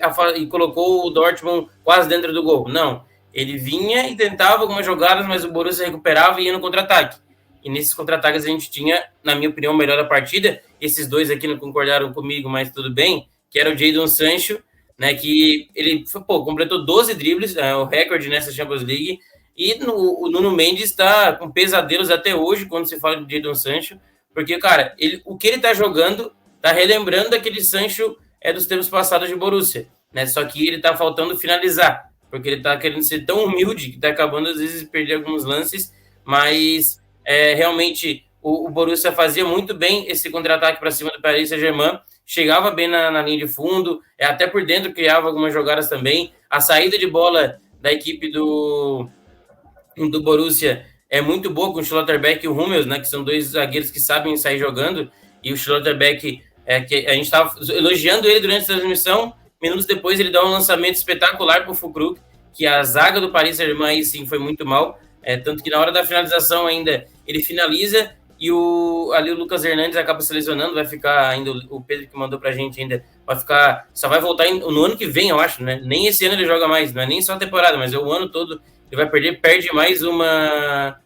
colocou o Dortmund quase dentro do gol. Não. Ele vinha e tentava algumas jogadas, mas o Borussia recuperava e ia no contra-ataque. E nesses contra-ataques a gente tinha, na minha opinião, o melhor da partida. Esses dois aqui não concordaram comigo, mas tudo bem, que era o Jadon Sancho, né, que ele completou 12 dribles, o recorde nessa Champions League, e o Nuno Mendes está com pesadelos até hoje quando se fala de Jadon Sancho, porque, cara, o que ele está jogando está relembrando aquele Sancho dos tempos passados de Borussia, né, só que ele está faltando finalizar, porque ele está querendo ser tão humilde que está acabando, às vezes, perder alguns lances, mas realmente o Borussia fazia muito bem esse contra-ataque para cima do Paris Saint-Germain, chegava bem na linha de fundo, até por dentro criava algumas jogadas também. A saída de bola da equipe do Borussia é muito boa com o Schlotterbeck e o Hummels, né, que são dois zagueiros que sabem sair jogando, e o Schlotterbeck, que a gente estava elogiando ele durante a transmissão, minutos depois ele dá um lançamento espetacular para o Füllkrug, que a zaga do Paris Saint-Germain aí sim foi muito mal, tanto que na hora da finalização ainda ele finaliza, e ali o Lucas Hernandes acaba se lesionando, vai ficar ainda, o Pedro que mandou pra gente ainda, só vai voltar no ano que vem, eu acho, né? Nem esse ano ele joga mais, não é nem só a temporada, mas é o ano todo, ele vai perde mais uma...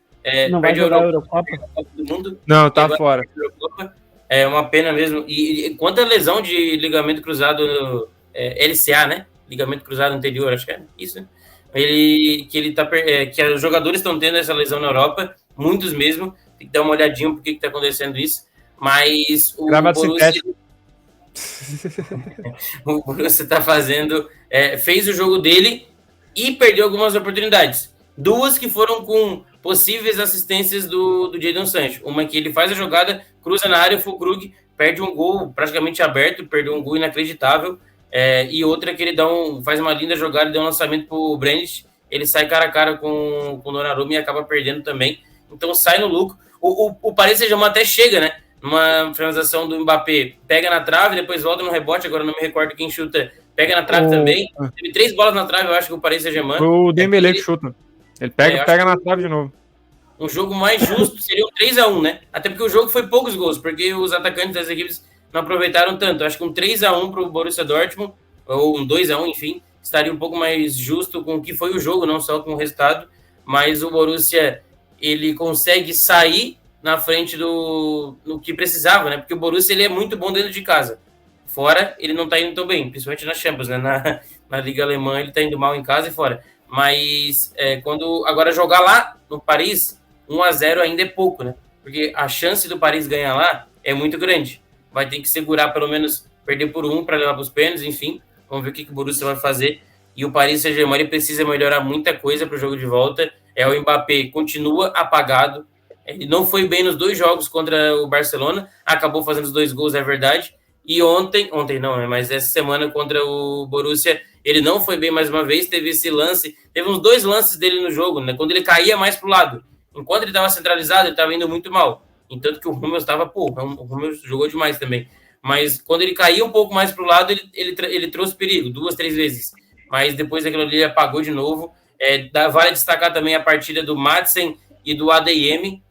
não vai jogar a Eurocopa do Mundo. Não, tá fora. É uma pena mesmo. E quanto a lesão de ligamento cruzado, LCA, né? Ligamento cruzado anterior, acho que é isso, né? Que os jogadores estão tendo essa lesão na Europa, muitos mesmo, tem que dar uma olhadinha por que está acontecendo isso, mas o Borussia está fazendo, fez o jogo dele e perdeu algumas oportunidades, duas que foram com possíveis assistências do Jadon Sancho, uma que ele faz a jogada, cruza na área, o Füllkrug perde um gol praticamente aberto, perdeu um gol inacreditável, e outra que ele faz uma linda jogada, dá um lançamento para o Brandt, ele sai cara a cara com o Donnarumma e acaba perdendo também, então sai no lucro. O Paris Saint-Germain até chega, né? Numa finalização do Mbappé, pega na trave, depois volta no rebote, agora não me recordo quem chuta, pega na trave também. Teve 3 bolas na trave, eu acho que o Paris Saint-Germain. O Dembélé que chuta. Ele pega na trave de novo. Um jogo mais justo seria um 3-1, né? Até porque o jogo foi poucos gols, porque os atacantes das equipes não aproveitaram tanto. Acho que um 3-1 para o Borussia Dortmund, ou um 2-1, enfim, estaria um pouco mais justo com o que foi o jogo, não só com o resultado. Mas o Borussia, ele consegue sair na frente do que precisava, né? Porque o Borussia, ele é muito bom dentro de casa. Fora, ele não tá indo tão bem, principalmente na Champions, né? Na Liga Alemã, ele tá indo mal em casa e fora. Mas quando agora jogar lá no Paris, 1-0 ainda é pouco, né? Porque a chance do Paris ganhar lá é muito grande. Vai ter que segurar, pelo menos, perder por 1 para levar para os pênaltis, enfim. Vamos ver o que o Borussia vai fazer. E o Paris Saint-Germain, ele precisa melhorar muita coisa para o jogo de volta. O Mbappé continua apagado. Ele não foi bem nos 2 jogos contra o Barcelona. Acabou fazendo os 2 gols, é verdade. E ontem não, né? Mas essa semana contra o Borussia, ele não foi bem mais uma vez. Teve esse lance, teve uns 2 lances dele no jogo, né? Quando ele caía mais pro lado. Enquanto ele estava centralizado, ele estava indo muito mal. Entanto que o Hummels estava, o Hummels jogou demais também. Mas quando ele caía um pouco mais pro lado, ele trouxe perigo, 2, 3 vezes. Mas depois daquilo ali, ele apagou de novo. Vale destacar também a partida do Madsen e do ADM,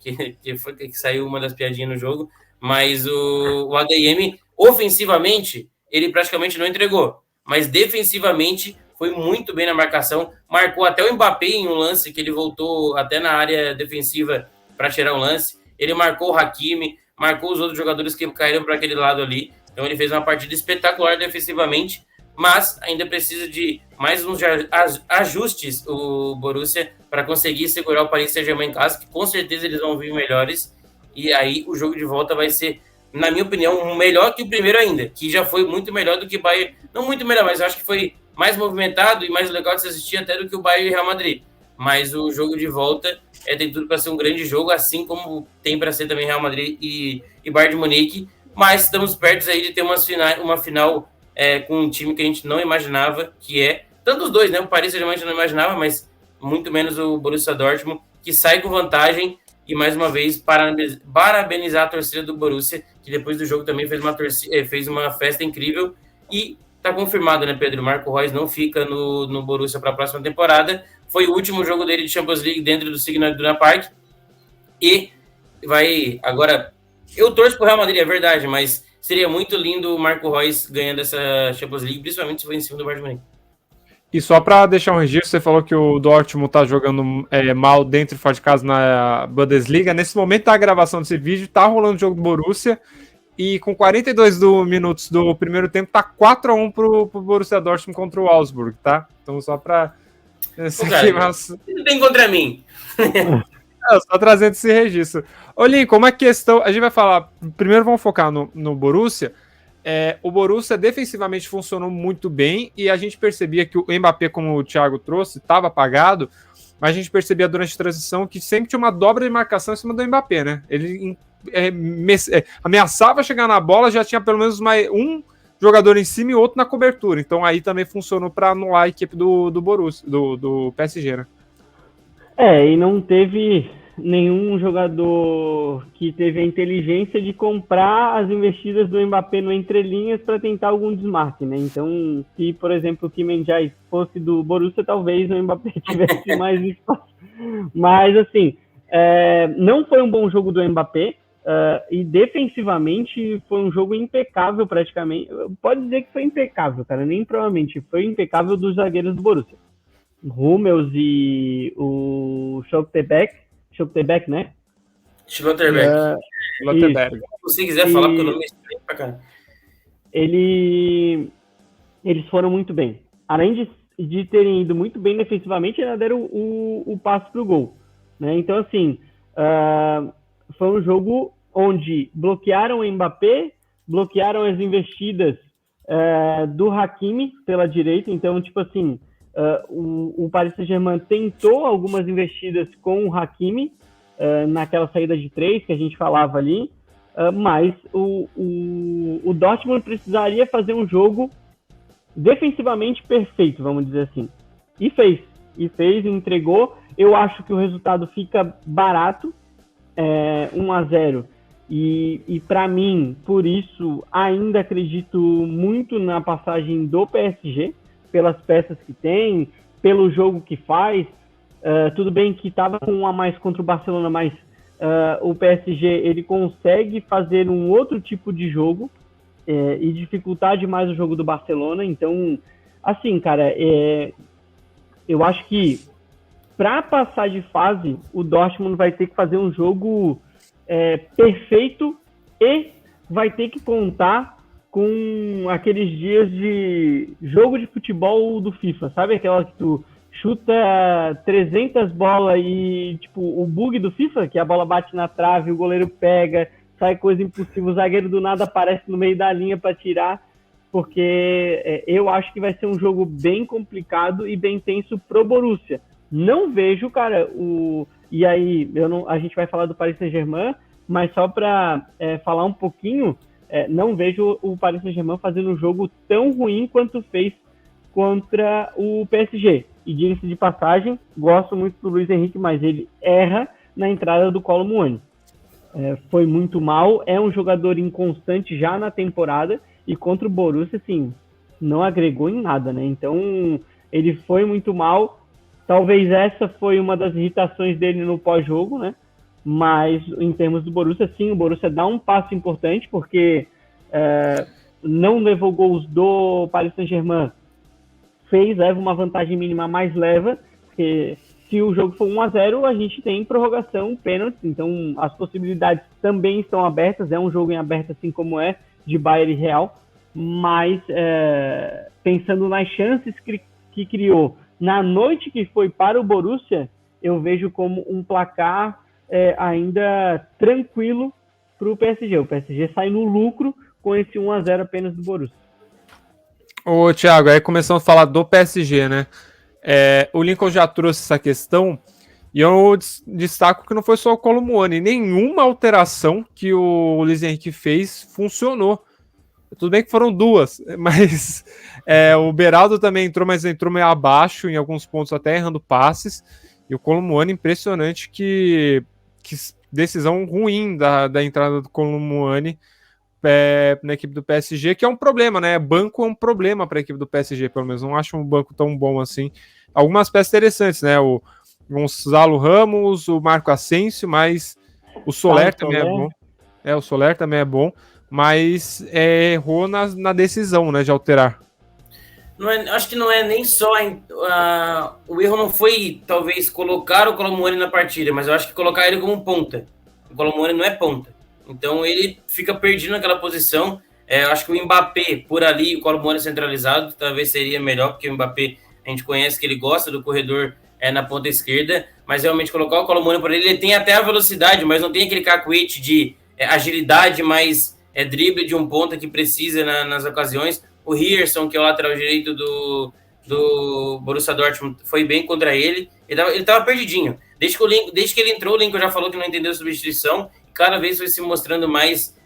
que foi que saiu uma das piadinhas no jogo. Mas o ADM, ofensivamente, ele praticamente não entregou. Mas defensivamente, foi muito bem na marcação. Marcou até o Mbappé em um lance, que ele voltou até na área defensiva para tirar o lance. Ele marcou o Hakimi, marcou os outros jogadores que caíram para aquele lado ali. Então ele fez uma partida espetacular defensivamente, mas ainda precisa de mais uns ajustes, o Borussia, para conseguir segurar o Paris Saint-Germain em casa, que com certeza eles vão vir melhores. E aí o jogo de volta vai ser, na minha opinião, melhor que o primeiro ainda, que já foi muito melhor do que o Bayern. Não muito melhor, mas eu acho que foi mais movimentado e mais legal de se assistir até do que o Bayern e o Real Madrid. Mas o jogo de volta tem tudo para ser um grande jogo, assim como tem para ser também Real Madrid e Bayern de Munique. Mas estamos perto aí de ter uma final com um time que a gente não imaginava, que tanto os dois, né? O Paris Saint-Germain a gente não imaginava, mas muito menos o Borussia Dortmund, que sai com vantagem e mais uma vez parabenizar a torcida do Borussia, que depois do jogo também fez uma festa incrível, e tá confirmado, né, Pedro? Marco Reus não fica no Borussia para a próxima temporada, foi o último jogo dele de Champions League dentro do Signal Iduna Park, e vai agora... Eu torço pro Real Madrid, é verdade, mas seria muito lindo o Marco Reus ganhando essa Champions League, principalmente se for em cima do Bayern de Munique. E só para deixar um registro, você falou que o Dortmund tá jogando mal dentro e fora de casa na Bundesliga. Nesse momento da gravação desse vídeo, tá rolando o jogo do Borussia, e com 42 minutos do primeiro tempo, tá 4-1 pro Borussia Dortmund contra o Augsburg, tá? Então só para... Não tem contra mim. Só trazendo esse registro. Ô, Lincoln, uma questão... A gente vai falar... Primeiro vamos focar no Borussia. O Borussia defensivamente funcionou muito bem e a gente percebia que o Mbappé, como o Thiago trouxe, estava apagado, mas a gente percebia durante a transição que sempre tinha uma dobra de marcação em cima do Mbappé, né? Ele ameaçava chegar na bola, já tinha pelo menos um jogador em cima e outro na cobertura. Então aí também funcionou para anular a equipe do Borussia, do PSG, né? E não teve nenhum jogador que teve a inteligência de comprar as investidas do Mbappé no entrelinhas para tentar algum desmarque, né? Então, se, por exemplo, o Kim Min-jae fosse do Borussia, talvez o Mbappé tivesse mais espaço. Mas, assim, não foi um bom jogo do Mbappé, e defensivamente foi um jogo impecável praticamente. Pode dizer que foi impecável, cara, nem provavelmente. Foi impecável dos zagueiros do Borussia. Hummels e o Schlotterbeck, né? Schlotterbeck. Se você quiser falar, porque o nome é estranho pra cá. Eles foram muito bem. Além de terem ido muito bem defensivamente, ainda deram o passe pro gol, né? Então, assim, foi um jogo onde bloquearam o Mbappé, bloquearam as investidas do Hakimi pela direita. Então, tipo assim, o Paris Saint-Germain tentou algumas investidas com o Hakimi naquela saída de 3 que a gente falava ali, mas o Dortmund precisaria fazer um jogo defensivamente perfeito, vamos dizer assim. E fez, entregou. Eu acho que o resultado fica barato, 1-0. E para mim, por isso, ainda acredito muito na passagem do PSG, pelas peças que tem, pelo jogo que faz. Tudo bem que estava com um a mais contra o Barcelona, mas o PSG ele consegue fazer um outro tipo de jogo e dificultar demais o jogo do Barcelona. Então, assim, cara, eu acho que para passar de fase, o Dortmund vai ter que fazer um jogo perfeito e vai ter que contar com aqueles dias de jogo de futebol do FIFA, sabe? Aquela que tu chuta 300 bolas e, tipo, o bug do FIFA, que a bola bate na trave, o goleiro pega, sai coisa impossível, o zagueiro do nada aparece no meio da linha para tirar, porque eu acho que vai ser um jogo bem complicado e bem tenso pro Borussia. Não vejo, cara, e aí a gente vai falar do Paris Saint-Germain, mas só para falar um pouquinho, não vejo o Paris Saint-Germain fazendo um jogo tão ruim quanto fez contra o PSG. E diga-se de passagem, gosto muito do Luiz Henrique, mas ele erra na entrada do Kolo Muani. Foi muito mal, é um jogador inconstante já na temporada, e contra o Borussia, assim, não agregou em nada, né? Então, ele foi muito mal. Talvez essa foi uma das irritações dele no pós-jogo, né? Mas, em termos do Borussia, sim, o Borussia dá um passo importante, porque não levou gols do Paris Saint-Germain, leva uma vantagem mínima, mas leva, porque se o jogo for 1-0, a gente tem prorrogação, pênalti, então as possibilidades também estão abertas, é um jogo em aberto, assim como de Bayern e Real, mas pensando nas chances que criou na noite que foi para o Borussia, eu vejo como um placar ainda tranquilo para o PSG. O PSG sai no lucro com esse 1-0 apenas do Borussia. Ô, Thiago, aí começamos a falar do PSG, né? O Lincoln já trouxe essa questão e eu destaco que não foi só o Kolo Muani, nenhuma alteração que o Luiz Henrique fez funcionou. Tudo bem que foram duas, mas o Beraldo também entrou, mas entrou meio abaixo em alguns pontos, até errando passes. E o Kolo Muani, impressionante que que decisão ruim da entrada do Colomboani na equipe do PSG, que é um problema, né? Banco é um problema para a equipe do PSG, pelo menos. Não acho um banco tão bom assim. Algumas peças interessantes, né? O Gonçalo Ramos, o Marco Asensio, mas o Soler também é bom. O Soler também é bom, mas errou na decisão, né, de alterar. Acho que não é nem só o erro não foi talvez colocar o Colomboani na partida, mas eu acho que colocar ele como ponta. O Colomboani não é ponta, então ele fica perdido naquela posição. Eu acho que o Mbappé por ali, o Colomboani centralizado, talvez seria melhor, porque o Mbappé a gente conhece que ele gosta do corredor na ponta esquerda, mas realmente colocar o Colomboani por ele tem até a velocidade, mas não tem aquele cacuete de agilidade, mais drible de um ponta que precisa nas ocasiões. O Rierson, que é o lateral direito do Borussia Dortmund, foi bem contra ele. Ele tava perdidinho. Desde que ele entrou, o Lincoln já falou que não entendeu a substituição. E cada vez foi se mostrando mais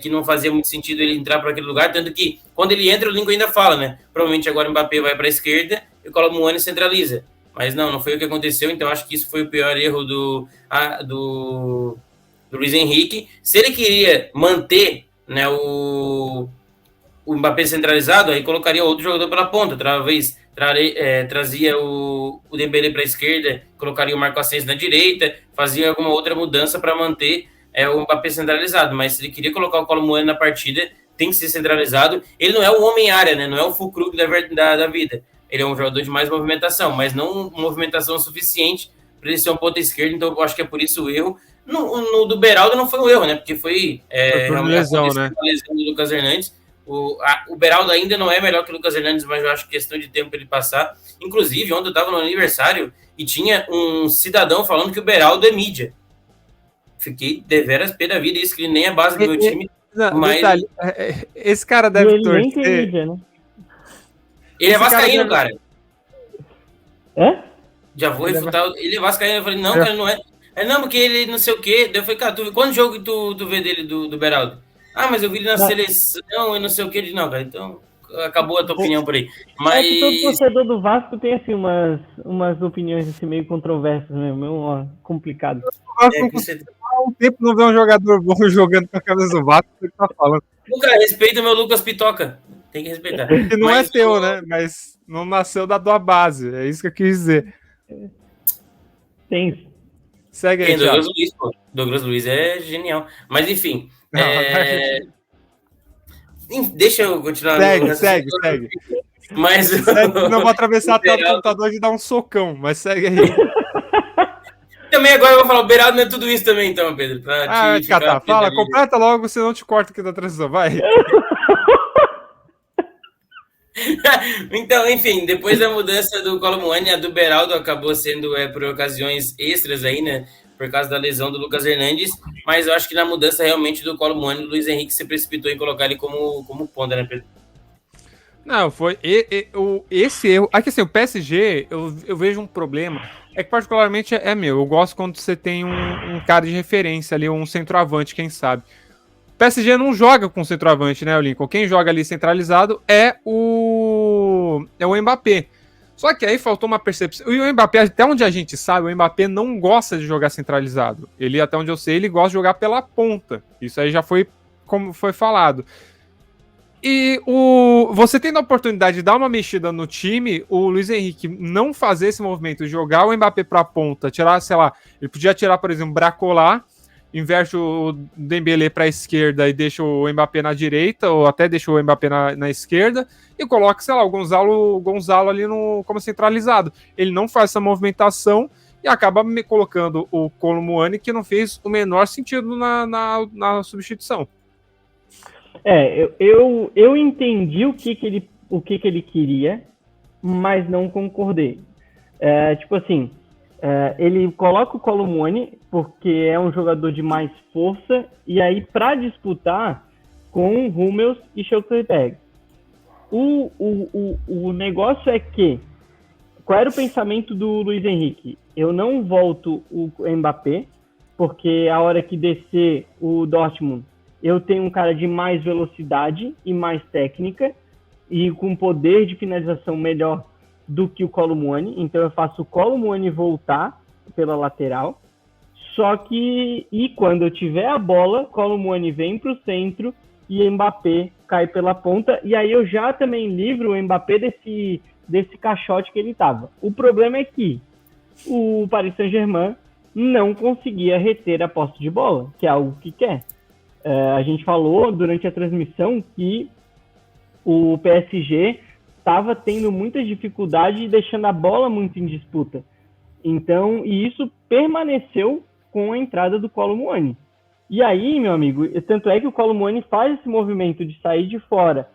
que não fazia muito sentido ele entrar para aquele lugar. Tanto que, quando ele entra, o Lincoln ainda fala, né? Provavelmente agora o Mbappé vai para a esquerda e o Colomboani centraliza. Mas não foi o que aconteceu. Então, acho que isso foi o pior erro do Luiz Henrique. Se ele queria manter, né, o Mbappé centralizado, aí colocaria outro jogador pela ponta, talvez trazia o Dembélé para a esquerda, colocaria o Marco Asensio na direita, fazia alguma outra mudança para manter o Mbappé centralizado, mas se ele queria colocar o Colomboani na partida, tem que ser centralizado. Ele não é o homem-área, né? Não é o Füllkrug da vida. Ele é um jogador de mais movimentação, mas não movimentação suficiente para ele ser um ponta esquerda, então eu acho que é por isso o erro. No do Beraldo não foi um erro, né? Porque foi lesão, né? A lesão do Lucas Hernandes. O Beraldo ainda não é melhor que o Lucas Hernandes, mas eu acho questão de tempo para ele passar. Inclusive, ontem eu estava no aniversário e tinha um cidadão falando que o Beraldo é mídia. Fiquei deveras pé da vida, isso que ele nem é base do meu time. Mas detalhe, esse cara deve torcer. Mídia, né? Ele é vascaíno, cara. É? Já vou refutar. Ele é vascaíno. Eu falei, não, cara, não é. Não, porque ele não sei o quê. Daí eu falei, cara, quantos jogos tu vê dele do Beraldo? Ah, mas eu vi ele na seleção e não sei o que. Não, cara, então acabou a tua opinião por aí. Mas... que todo torcedor do Vasco tem, assim, umas opiniões assim, meio controversas, né? Meio complicado. Há um tempo não vê um jogador bom jogando com a camisa do Vasco, que ele tá falando. Cara, respeita meu Lucas Pitoca. Tem que respeitar. Que não é teu, né? Mas não nasceu da tua base. É isso que eu quis dizer. Tem. Segue aí, Douglas Luiz, pô. Douglas Luiz é genial. Mas, enfim... Deixa eu continuar. Segue. Mas não vou atravessar a tela do computador e dar um socão, mas segue aí. Também agora eu vou falar, o Beraldo não é tudo isso também, então, Pedro. Fala, completa logo, senão eu te corto aqui da transição, vai. Então, enfim, depois da mudança do Colomboani, a do Beraldo acabou sendo por ocasiões extras aí, né? Por causa da lesão do Lucas Hernandes, mas eu acho que na mudança realmente do Colomboani, o Luiz Henrique se precipitou em colocar ele como ponta, né, Pedro? Não, foi esse erro. Aqui assim, o PSG, eu vejo um problema. É que particularmente meu. Eu gosto quando você tem um cara de referência ali, um centroavante, quem sabe. O PSG não joga com centroavante, né, Lincoln? Quem joga ali centralizado é o Mbappé. Só que aí faltou uma percepção. E o Mbappé, até onde a gente sabe, o Mbappé não gosta de jogar centralizado. Ele, até onde eu sei, ele gosta de jogar pela ponta. Isso aí já foi como foi falado. E você tendo a oportunidade de dar uma mexida no time, o Luiz Henrique não fazer esse movimento, jogar o Mbappé pra ponta, tirar, sei lá, ele podia tirar, por exemplo, Bracolar, inverte o Dembélé para a esquerda e deixa o Mbappé na direita, ou até deixa o Mbappé na esquerda, e coloca, sei lá, o Gonzalo ali como centralizado. Ele não faz essa movimentação e acaba me colocando o Colomboani, que não fez o menor sentido na substituição. Eu entendi o que ele queria, mas não concordei. Tipo assim, ele coloca o Colomboani porque é um jogador de mais força, e aí para disputar com Hummels e Schlotterbeck. O negócio é que, qual era o pensamento do Luiz Henrique? Eu não volto o Mbappé, porque a hora que descer o Dortmund, eu tenho um cara de mais velocidade e mais técnica, e com poder de finalização melhor do que o Colomboani. Então eu faço o Colomboani voltar pela lateral. Só que, e quando eu tiver a bola, Kolo Muani vem para o centro e Mbappé cai pela ponta. E aí eu já também livro o Mbappé desse caixote que ele estava. O problema é que o Paris Saint-Germain não conseguia reter a posse de bola, que é algo que quer. A gente falou durante a transmissão que o PSG estava tendo muita dificuldade e deixando a bola muito em disputa. Então, e isso permaneceu com a entrada do Kolo Muani. E aí, meu amigo, tanto é que o Kolo Muani faz esse movimento de sair de fora,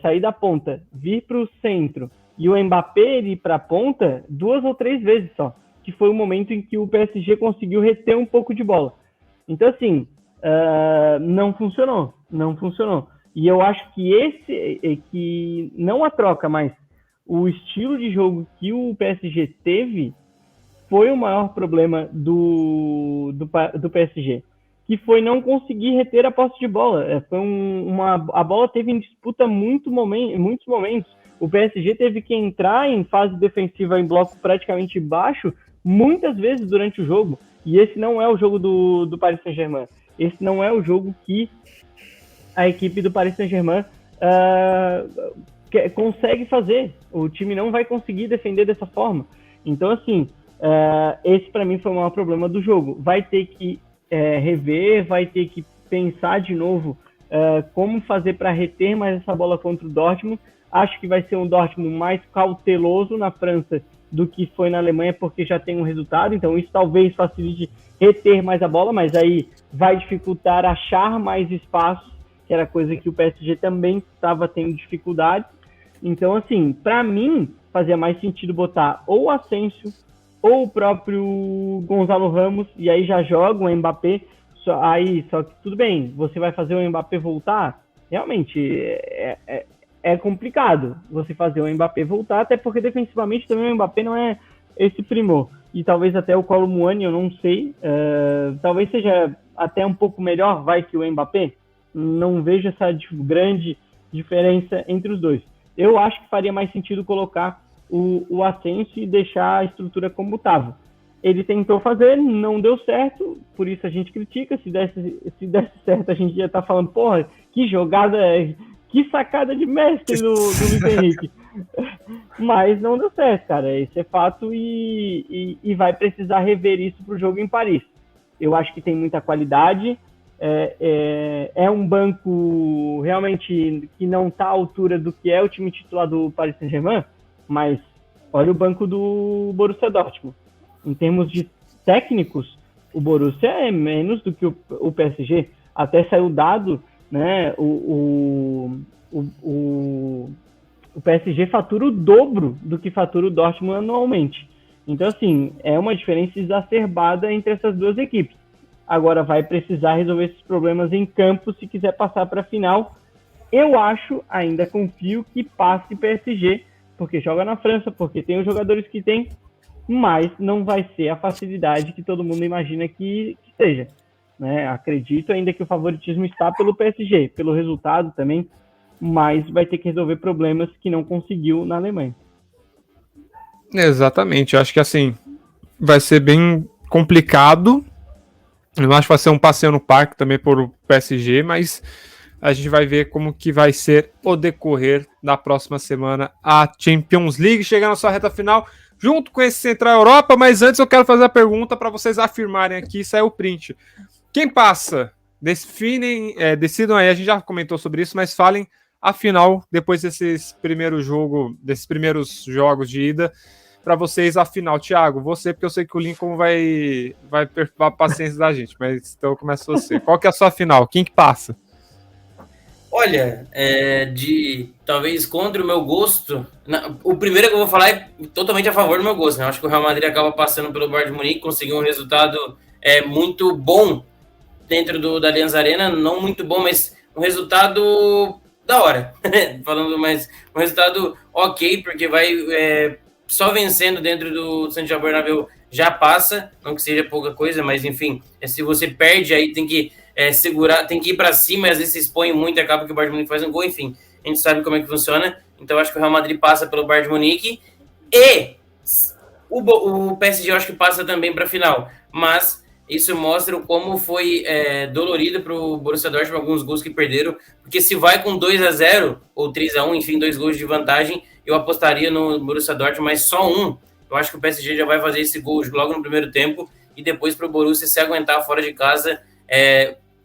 sair da ponta, vir para o centro, e o Mbappé ir para a ponta 2 ou 3 vezes só, que foi o momento em que o PSG conseguiu reter um pouco de bola. Então, assim, não funcionou. E eu acho que que não a troca, mas o estilo de jogo que o PSG teve foi o maior problema do PSG, que foi não conseguir reter a posse de bola. A bola teve em disputa muitos momentos. O PSG teve que entrar em fase defensiva em bloco praticamente baixo muitas vezes durante o jogo. E esse não é o jogo do Paris Saint-Germain. Esse não é o jogo que a equipe do Paris Saint-Germain consegue fazer. O time não vai conseguir defender dessa forma. Então, assim, esse para mim foi o maior problema do jogo. Vai ter que rever, vai ter que pensar de novo como fazer para reter mais essa bola contra o Dortmund. Acho que vai ser um Dortmund mais cauteloso na França do que foi na Alemanha, porque já tem um resultado. Então isso talvez facilite reter mais a bola, mas aí vai dificultar achar mais espaços, que era coisa que o PSG também estava tendo dificuldade. Então, assim, para mim, fazia mais sentido botar ou o Asensio ou o próprio Gonzalo Ramos, e aí já joga o Mbappé. Só que tudo bem, você vai fazer o Mbappé voltar? Realmente, é complicado você fazer o Mbappé voltar, até porque defensivamente também o Mbappé não é esse primor. E talvez até o Kolo Muani, eu não sei, talvez seja até um pouco melhor, vai, que o Mbappé. Não vejo essa grande diferença entre os dois. Eu acho que faria mais sentido colocar o Asensio e deixar a estrutura como estava. Ele tentou fazer, não deu certo, por isso a gente critica. Se desse certo, a gente ia estar falando, porra, que jogada, que sacada de mestre do Luiz Henrique. Mas não deu certo, cara. Esse é fato e vai precisar rever isso para o jogo em Paris. Eu acho que tem muita qualidade. É um banco realmente que não está à altura do que é o time titular do Paris Saint-Germain, mas olha o banco do Borussia Dortmund. Em termos de técnicos, o Borussia é menos do que o PSG. Até saiu dado, né? O PSG fatura o dobro do que fatura o Dortmund anualmente. Então, assim, é uma diferença exacerbada entre essas duas equipes. Agora vai precisar resolver esses problemas em campo se quiser passar para a final. Eu acho, ainda confio que passe PSG, porque joga na França, porque tem os jogadores que tem, mas não vai ser a facilidade que todo mundo imagina que seja. Né? Acredito ainda que o favoritismo está pelo PSG, pelo resultado também, mas vai ter que resolver problemas que não conseguiu na Alemanha. Exatamente, eu acho que assim, vai ser bem complicado. Eu acho que vai ser um passeio no parque também por o PSG, mas a gente vai ver como que vai ser o decorrer da próxima semana a Champions League, chegando na sua reta final, junto com esse Central Europa. Mas antes eu quero fazer a pergunta para vocês afirmarem aqui, saiu o print. Quem passa? Decidam aí, a gente já comentou sobre isso, mas falem a final, depois desses primeiros jogos de ida, para vocês a final. Thiago, você, porque eu sei que o Lincoln vai perturbar a paciência da gente, mas então começa você. Qual que é a sua final? Quem que passa? Olha, talvez contra o meu gosto, o primeiro que eu vou falar é totalmente a favor do meu gosto, né? Eu acho que o Real Madrid acaba passando pelo Bayern de Munique, conseguiu um resultado muito bom dentro da Allianz Arena, não muito bom, mas um resultado da hora, falando, mas um resultado ok, porque vai só vencendo dentro do Santiago Bernabéu já passa, não que seja pouca coisa, mas enfim, se você perde aí tem que segurar, tem que ir para cima, e às vezes se expõe muito e acaba que o Bayern de Munique faz um gol, enfim, a gente sabe como é que funciona, então eu acho que o Real Madrid passa pelo Bayern de Munique e o PSG eu acho que passa também para a final, mas isso mostra como foi dolorido para o Borussia Dortmund alguns gols que perderam, porque se vai com 2-0 ou 3-1, enfim, 2 gols de vantagem, eu apostaria no Borussia Dortmund, mas só um. Eu acho que o PSG já vai fazer esse gol logo no primeiro tempo e depois para o Borussia se aguentar fora de casa.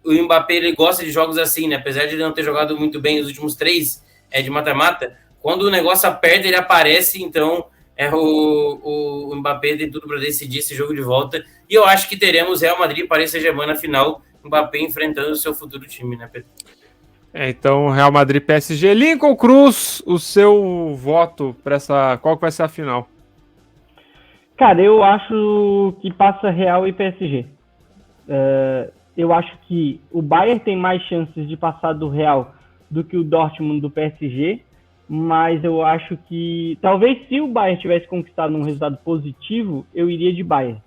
O Mbappé, ele gosta de jogos assim, né? Apesar de ele não ter jogado muito bem os últimos 3 de mata-mata, quando o negócio aperta, ele aparece, então o Mbappé tem tudo para decidir esse jogo de volta. E eu acho que teremos Real Madrid e Paris Saint-Germain na final, Mbappé enfrentando o seu futuro time, né, Pedro? Então, Real Madrid PSG. Lincoln Cruz, o seu voto para essa. Qual que vai ser a final? Cara, eu acho que passa Real e PSG. Eu acho que o Bayern tem mais chances de passar do Real do que o Dortmund do PSG, mas eu acho que talvez se o Bayern tivesse conquistado um resultado positivo, eu iria de Bayern.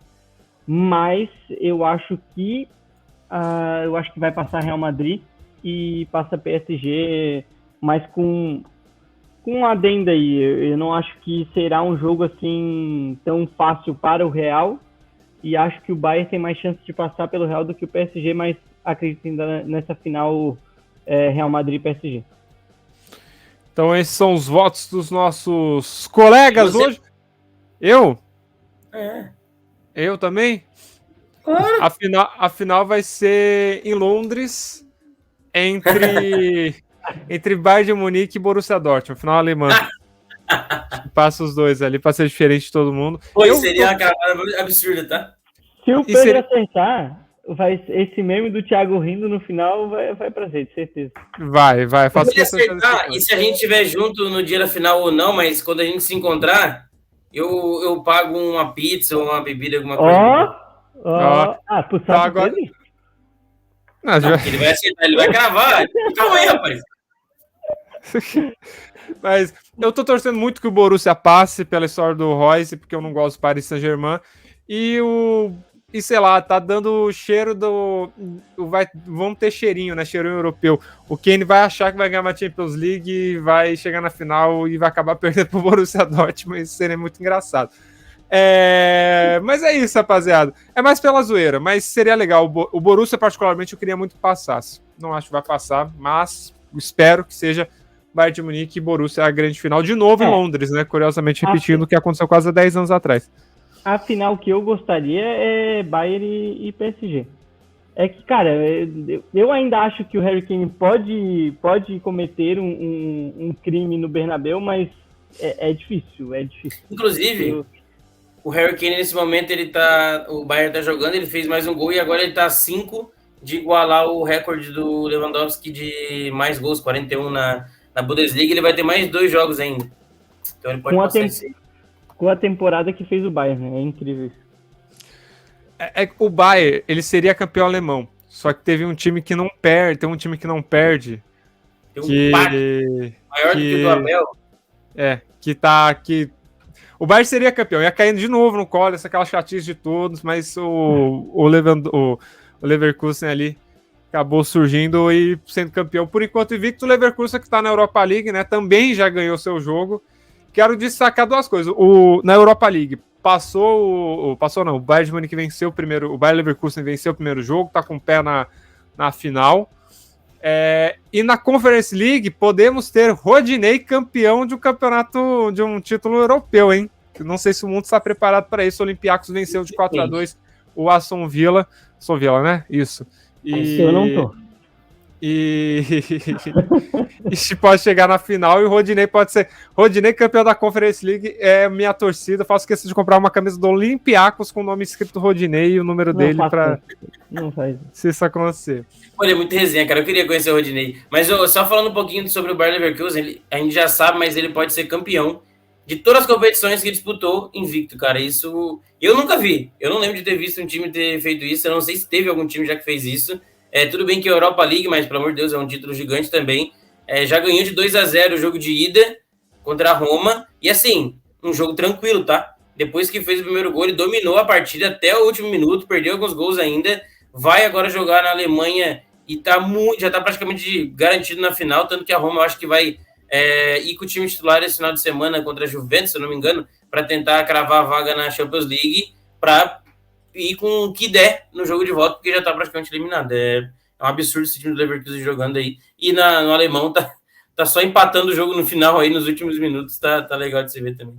Mas eu acho que vai passar Real Madrid e passa PSG, mas com um adendo aí. Eu não acho que será um jogo assim tão fácil para o Real, e acho que o Bayern tem mais chance de passar pelo Real do que o PSG, mas acredito ainda nessa final Real Madrid e PSG. Então esses são os votos dos nossos colegas hoje. Eu? Eu também? Claro. A final vai ser em Londres, entre Bayern de Munique e Borussia Dortmund, final alemã. Passa os dois ali para ser diferente de todo mundo. Seria uma carada absurda, tá? Se o Pedro acertar, esse meme do Thiago rindo no final vai pra gente, certeza. Vai. Faço acertar, e se a gente estiver junto no dia da final ou não, mas quando a gente se encontrar, eu pago uma pizza ou uma bebida, alguma coisa. Pro então agora... Não, ele vai acertar, ele vai cravar. Calma aí, rapaz. Mas eu tô torcendo muito que o Borussia passe pela história do Royce, porque eu não gosto do Paris Saint-Germain. E sei lá, tá dando cheiro do... Vamos ter cheirinho, né? Cheirinho europeu. O Kane vai achar que vai ganhar uma Champions League, vai chegar na final e vai acabar perdendo pro Borussia Dortmund. Isso seria muito engraçado. Mas é isso, rapaziada. É mais pela zoeira, mas seria legal. O Borussia, particularmente, eu queria muito que passasse. Não acho que vai passar, mas espero que seja Bayern de Munique e Borussia a grande final de novo em Londres, né? Curiosamente repetindo o que aconteceu quase 10 anos atrás. A final que eu gostaria é Bayern e PSG. É que, cara, eu ainda acho que o Harry Kane pode cometer um crime no Bernabéu, mas é difícil. Inclusive, o Harry Kane, nesse momento, o Bayern tá jogando, ele fez mais um gol e agora ele tá a 5 de igualar o recorde do Lewandowski de mais gols, 41 na Bundesliga. Ele vai ter mais 2 jogos ainda. Então ele pode passar esse... Com a temporada que fez o Bayern, né? É incrível isso. O Bayern, ele seria campeão alemão. Só que teve um time que não perde. Tem um time que não perde. Tem um maior do que o do Abel. Que o Bayern seria campeão. Ia caindo de novo no colo, aquela chatice de todos, mas o Leverkusen ali acabou surgindo e sendo campeão. Por enquanto, invicto, o Leverkusen, que está na Europa League, né? Também já ganhou seu jogo. Quero destacar 2 coisas. Na Europa League, o Bayern de Munique venceu o primeiro, o Bayern Leverkusen venceu o primeiro jogo, tá com o pé na final. E na Conference League, podemos ter Rodinei campeão de um campeonato, de um título europeu, hein? Não sei se o mundo está preparado para isso. O Olympiacos venceu de 4-2 o Aston Villa. Aston Villa, né? Isso. Eu não tô. E pode chegar na final e o Rodinei pode ser. Rodinei, campeão da Conference League, é minha torcida. Faço questão de comprar uma camisa do Olympiacos com o nome escrito Rodinei e o número dele para se isso acontecer. Olha, é muito resenha, cara. Eu queria conhecer o Rodinei. Mas só falando um pouquinho sobre o Bayer Leverkusen, a gente já sabe, mas ele pode ser campeão de todas as competições que disputou invicto, cara. Isso eu nunca vi. Eu não lembro de ter visto um time ter feito isso. Eu não sei se teve algum time já que fez isso. Tudo bem que é a Europa League, mas, pelo amor de Deus, é um título gigante também. Já ganhou de 2-0 o jogo de ida contra a Roma. E, assim, um jogo tranquilo, tá? Depois que fez o primeiro gol, ele dominou a partida até o último minuto, perdeu alguns gols ainda. Vai agora jogar na Alemanha e já tá praticamente garantido na final, tanto que a Roma eu acho que vai ir com o time titular esse final de semana contra a Juventus, se eu não me engano, para tentar cravar a vaga na Champions League, para ir com o que der no jogo de volta, porque já tá praticamente eliminado. É um absurdo esse time do Leverkusen jogando aí. E no alemão tá só empatando o jogo no final aí, nos últimos minutos. Tá legal de se ver também.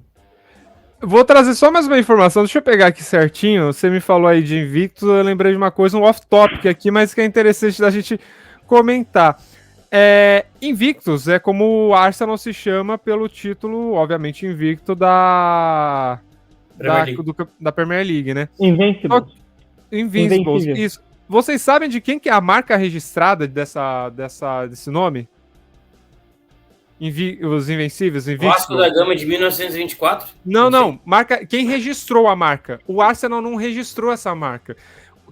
Vou trazer só mais uma informação, deixa eu pegar aqui certinho. Você me falou aí de Invictus, eu lembrei de uma coisa, um off-topic aqui, mas que é interessante da gente comentar. Invictus é como o Arsenal se chama pelo título, obviamente, invicto da Premier League, né? Invincibles. Isso. Vocês sabem de quem que é a marca registrada desse nome? Os Invencíveis, Vasco da Gama de 1924? Não. Quem registrou a marca? O Arsenal não registrou essa marca.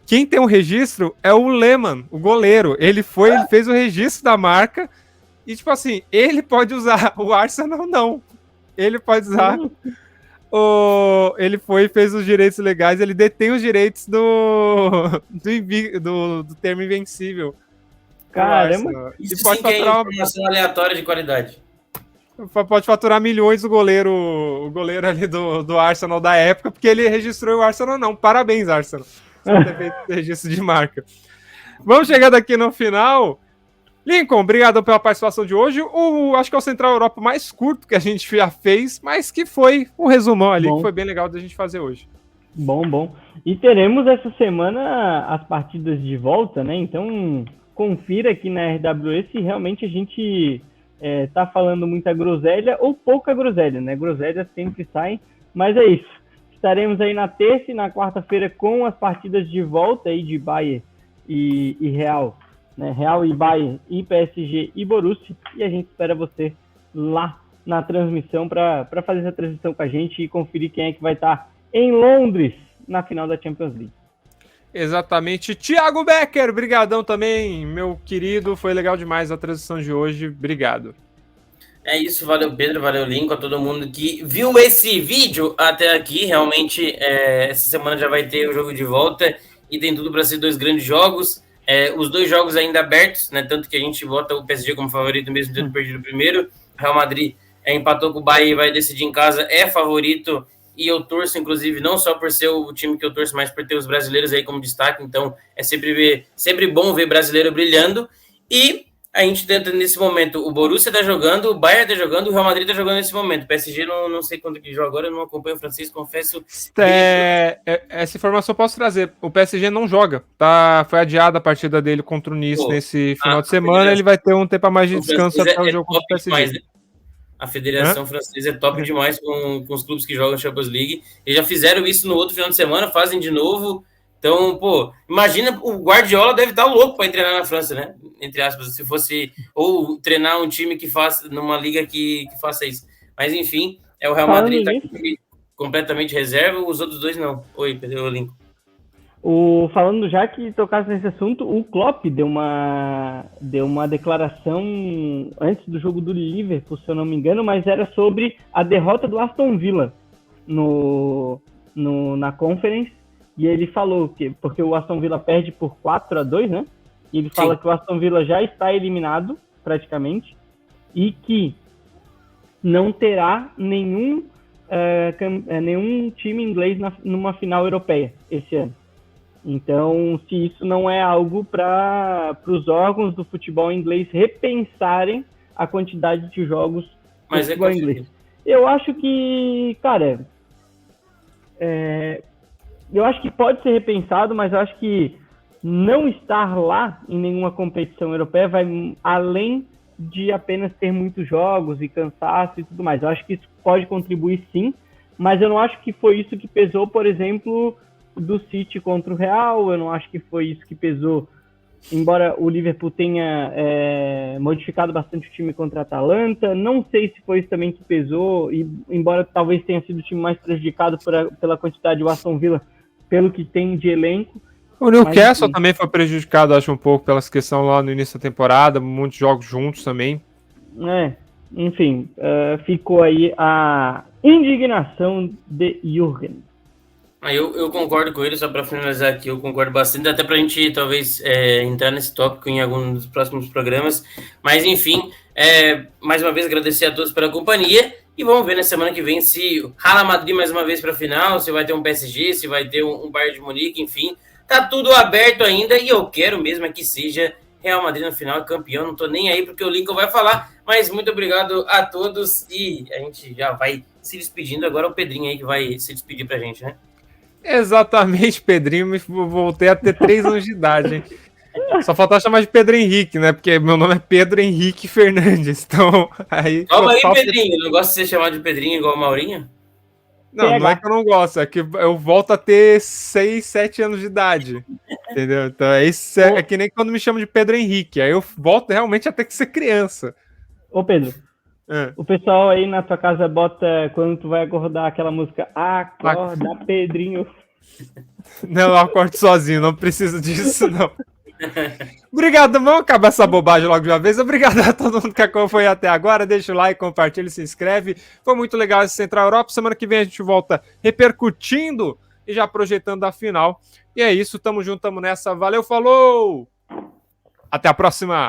Quem tem um registro é o Lehmann, o goleiro. Ele fez o registro da marca e, tipo assim, ele pode usar. O Arsenal não. Ele pode usar. Ele fez os direitos legais, ele detém os direitos do termo invencível. Caramba! Isso pode faturar uma informação aleatória de qualidade. Pode faturar milhões o goleiro ali do Arsenal da época, porque ele registrou o Arsenal não. Parabéns, Arsenal. Você ter feito registro de marca. Vamos chegando aqui no final. Lincoln, obrigado pela participação de hoje. Acho que é o Central Europa mais curto que a gente já fez, mas que foi um resumão ali, que foi bem legal da gente fazer hoje. Bom. E teremos essa semana as partidas de volta, né? Então, confira aqui na RWE se realmente a gente tá falando muita groselha ou pouca groselha, né? Groselha sempre sai, mas é isso. Estaremos aí na terça e na quarta-feira com as partidas de volta aí de Bayern e Real, né? Real e Bayern e PSG e Borussia, e a gente espera você lá na transmissão para fazer essa transmissão com a gente e conferir quem é que vai estar em Londres na final da Champions League. Exatamente. Thiago Becker, brigadão também, meu querido, foi legal demais a transmissão de hoje, obrigado. É isso, valeu Pedro, valeu Lincoln, a todo mundo que viu esse vídeo até aqui. Realmente, essa semana já vai ter o jogo de volta e tem tudo para ser 2 grandes jogos. Os 2 jogos ainda abertos, né? Tanto que a gente bota o PSG como favorito mesmo tendo perdido o primeiro. Real Madrid empatou com o Bayern e vai decidir em casa, é favorito. E eu torço, inclusive, não só por ser o time que eu torço, mas por ter os brasileiros aí como destaque. Então, é sempre bom ver brasileiro brilhando. E a gente tenta, nesse momento, o Borussia tá jogando, o Bayern tá jogando, o Real Madrid tá jogando nesse momento. O PSG, não sei quanto que joga agora, eu não acompanho o francês, confesso. Essa informação eu posso trazer. O PSG não joga. Foi adiada a partida dele contra o Nice nesse final de semana. Ele vai ter um tempo a mais de descanso até o jogo contra o PSG. Demais, né? A Federação Francesa é top demais com os clubes que jogam Champions League. Eles já fizeram isso no outro final de semana, fazem de novo. Então, imagina, o Guardiola deve estar louco para treinar na França, né? Entre aspas, se fosse... Ou treinar um time que faça... Numa liga que faça isso. Mas, enfim, o Real Madrid está completamente reserva, os outros 2 não. Oi, Pedro Lincoln. Falando já que tocasse nesse assunto, o Klopp deu uma declaração antes do jogo do Liverpool, se eu não me engano, mas era sobre a derrota do Aston Villa na Conference, e ele falou que, porque o Aston Villa perde por 4-2, né? E ele fala que o Aston Villa já está eliminado, praticamente, e que não terá nenhum time inglês numa final europeia esse ano. Então, se isso não é algo para os órgãos do futebol inglês repensarem a quantidade de jogos do futebol inglês. Eu acho que, cara, eu acho que pode ser repensado, mas eu acho que não estar lá em nenhuma competição europeia vai além de apenas ter muitos jogos e cansaço e tudo mais. Eu acho que isso pode contribuir sim, mas eu não acho que foi isso que pesou, por exemplo, do City contra o Real. Eu não acho que foi isso que pesou, embora o Liverpool tenha modificado bastante o time contra a Atalanta. Não sei se foi isso também que pesou, e embora talvez tenha sido o time mais prejudicado pela quantidade do Aston Villa, pelo que tem de elenco. O Newcastle também foi prejudicado, acho, um pouco pela questão lá no início da temporada, muitos jogos juntos também. Enfim, ficou aí a indignação de Jürgen. Eu concordo com ele, só para finalizar aqui, eu concordo bastante, até para a gente talvez entrar nesse tópico em algum dos próximos programas. Mas enfim, mais uma vez agradecer a todos pela companhia E vamos ver na semana que vem se rala Madrid mais uma vez para a final, se vai ter um PSG, se vai ter um Bayern de Munique, enfim. Tá tudo aberto ainda e eu quero mesmo que seja Real Madrid no final, campeão. Não tô nem aí porque o Lincoln vai falar, mas muito obrigado a todos e a gente já vai se despedindo. Agora o Pedrinho aí que vai se despedir pra gente, né? Exatamente, Pedrinho, voltei a ter 3 anos de idade, hein? Só faltava chamar de Pedro Henrique, né? Porque meu nome é Pedro Henrique Fernandes. Então, aí. Calma aí, Pedrinho. Não gosta de ser chamado de Pedrinho igual o Maurinho? Não é que eu não gosto, é que eu volto a ter 6, 7 anos de idade. Entendeu? Então, é que nem quando me chamam de Pedro Henrique. Aí eu volto realmente a ter que ser criança. Ô, Pedro. O pessoal aí na tua casa bota, quando tu vai acordar, aquela música Acorda, Pedrinho. Não, eu acordo sozinho, não preciso disso, não. Obrigado, vamos acabar essa bobagem logo de uma vez. Obrigado a todo mundo que acompanhou até agora. Deixa o like, compartilha, se inscreve. Foi muito legal esse Central Europa. Semana que vem a gente volta repercutindo e já projetando a final. E é isso, tamo junto, tamo nessa. Valeu, falou! Até a próxima!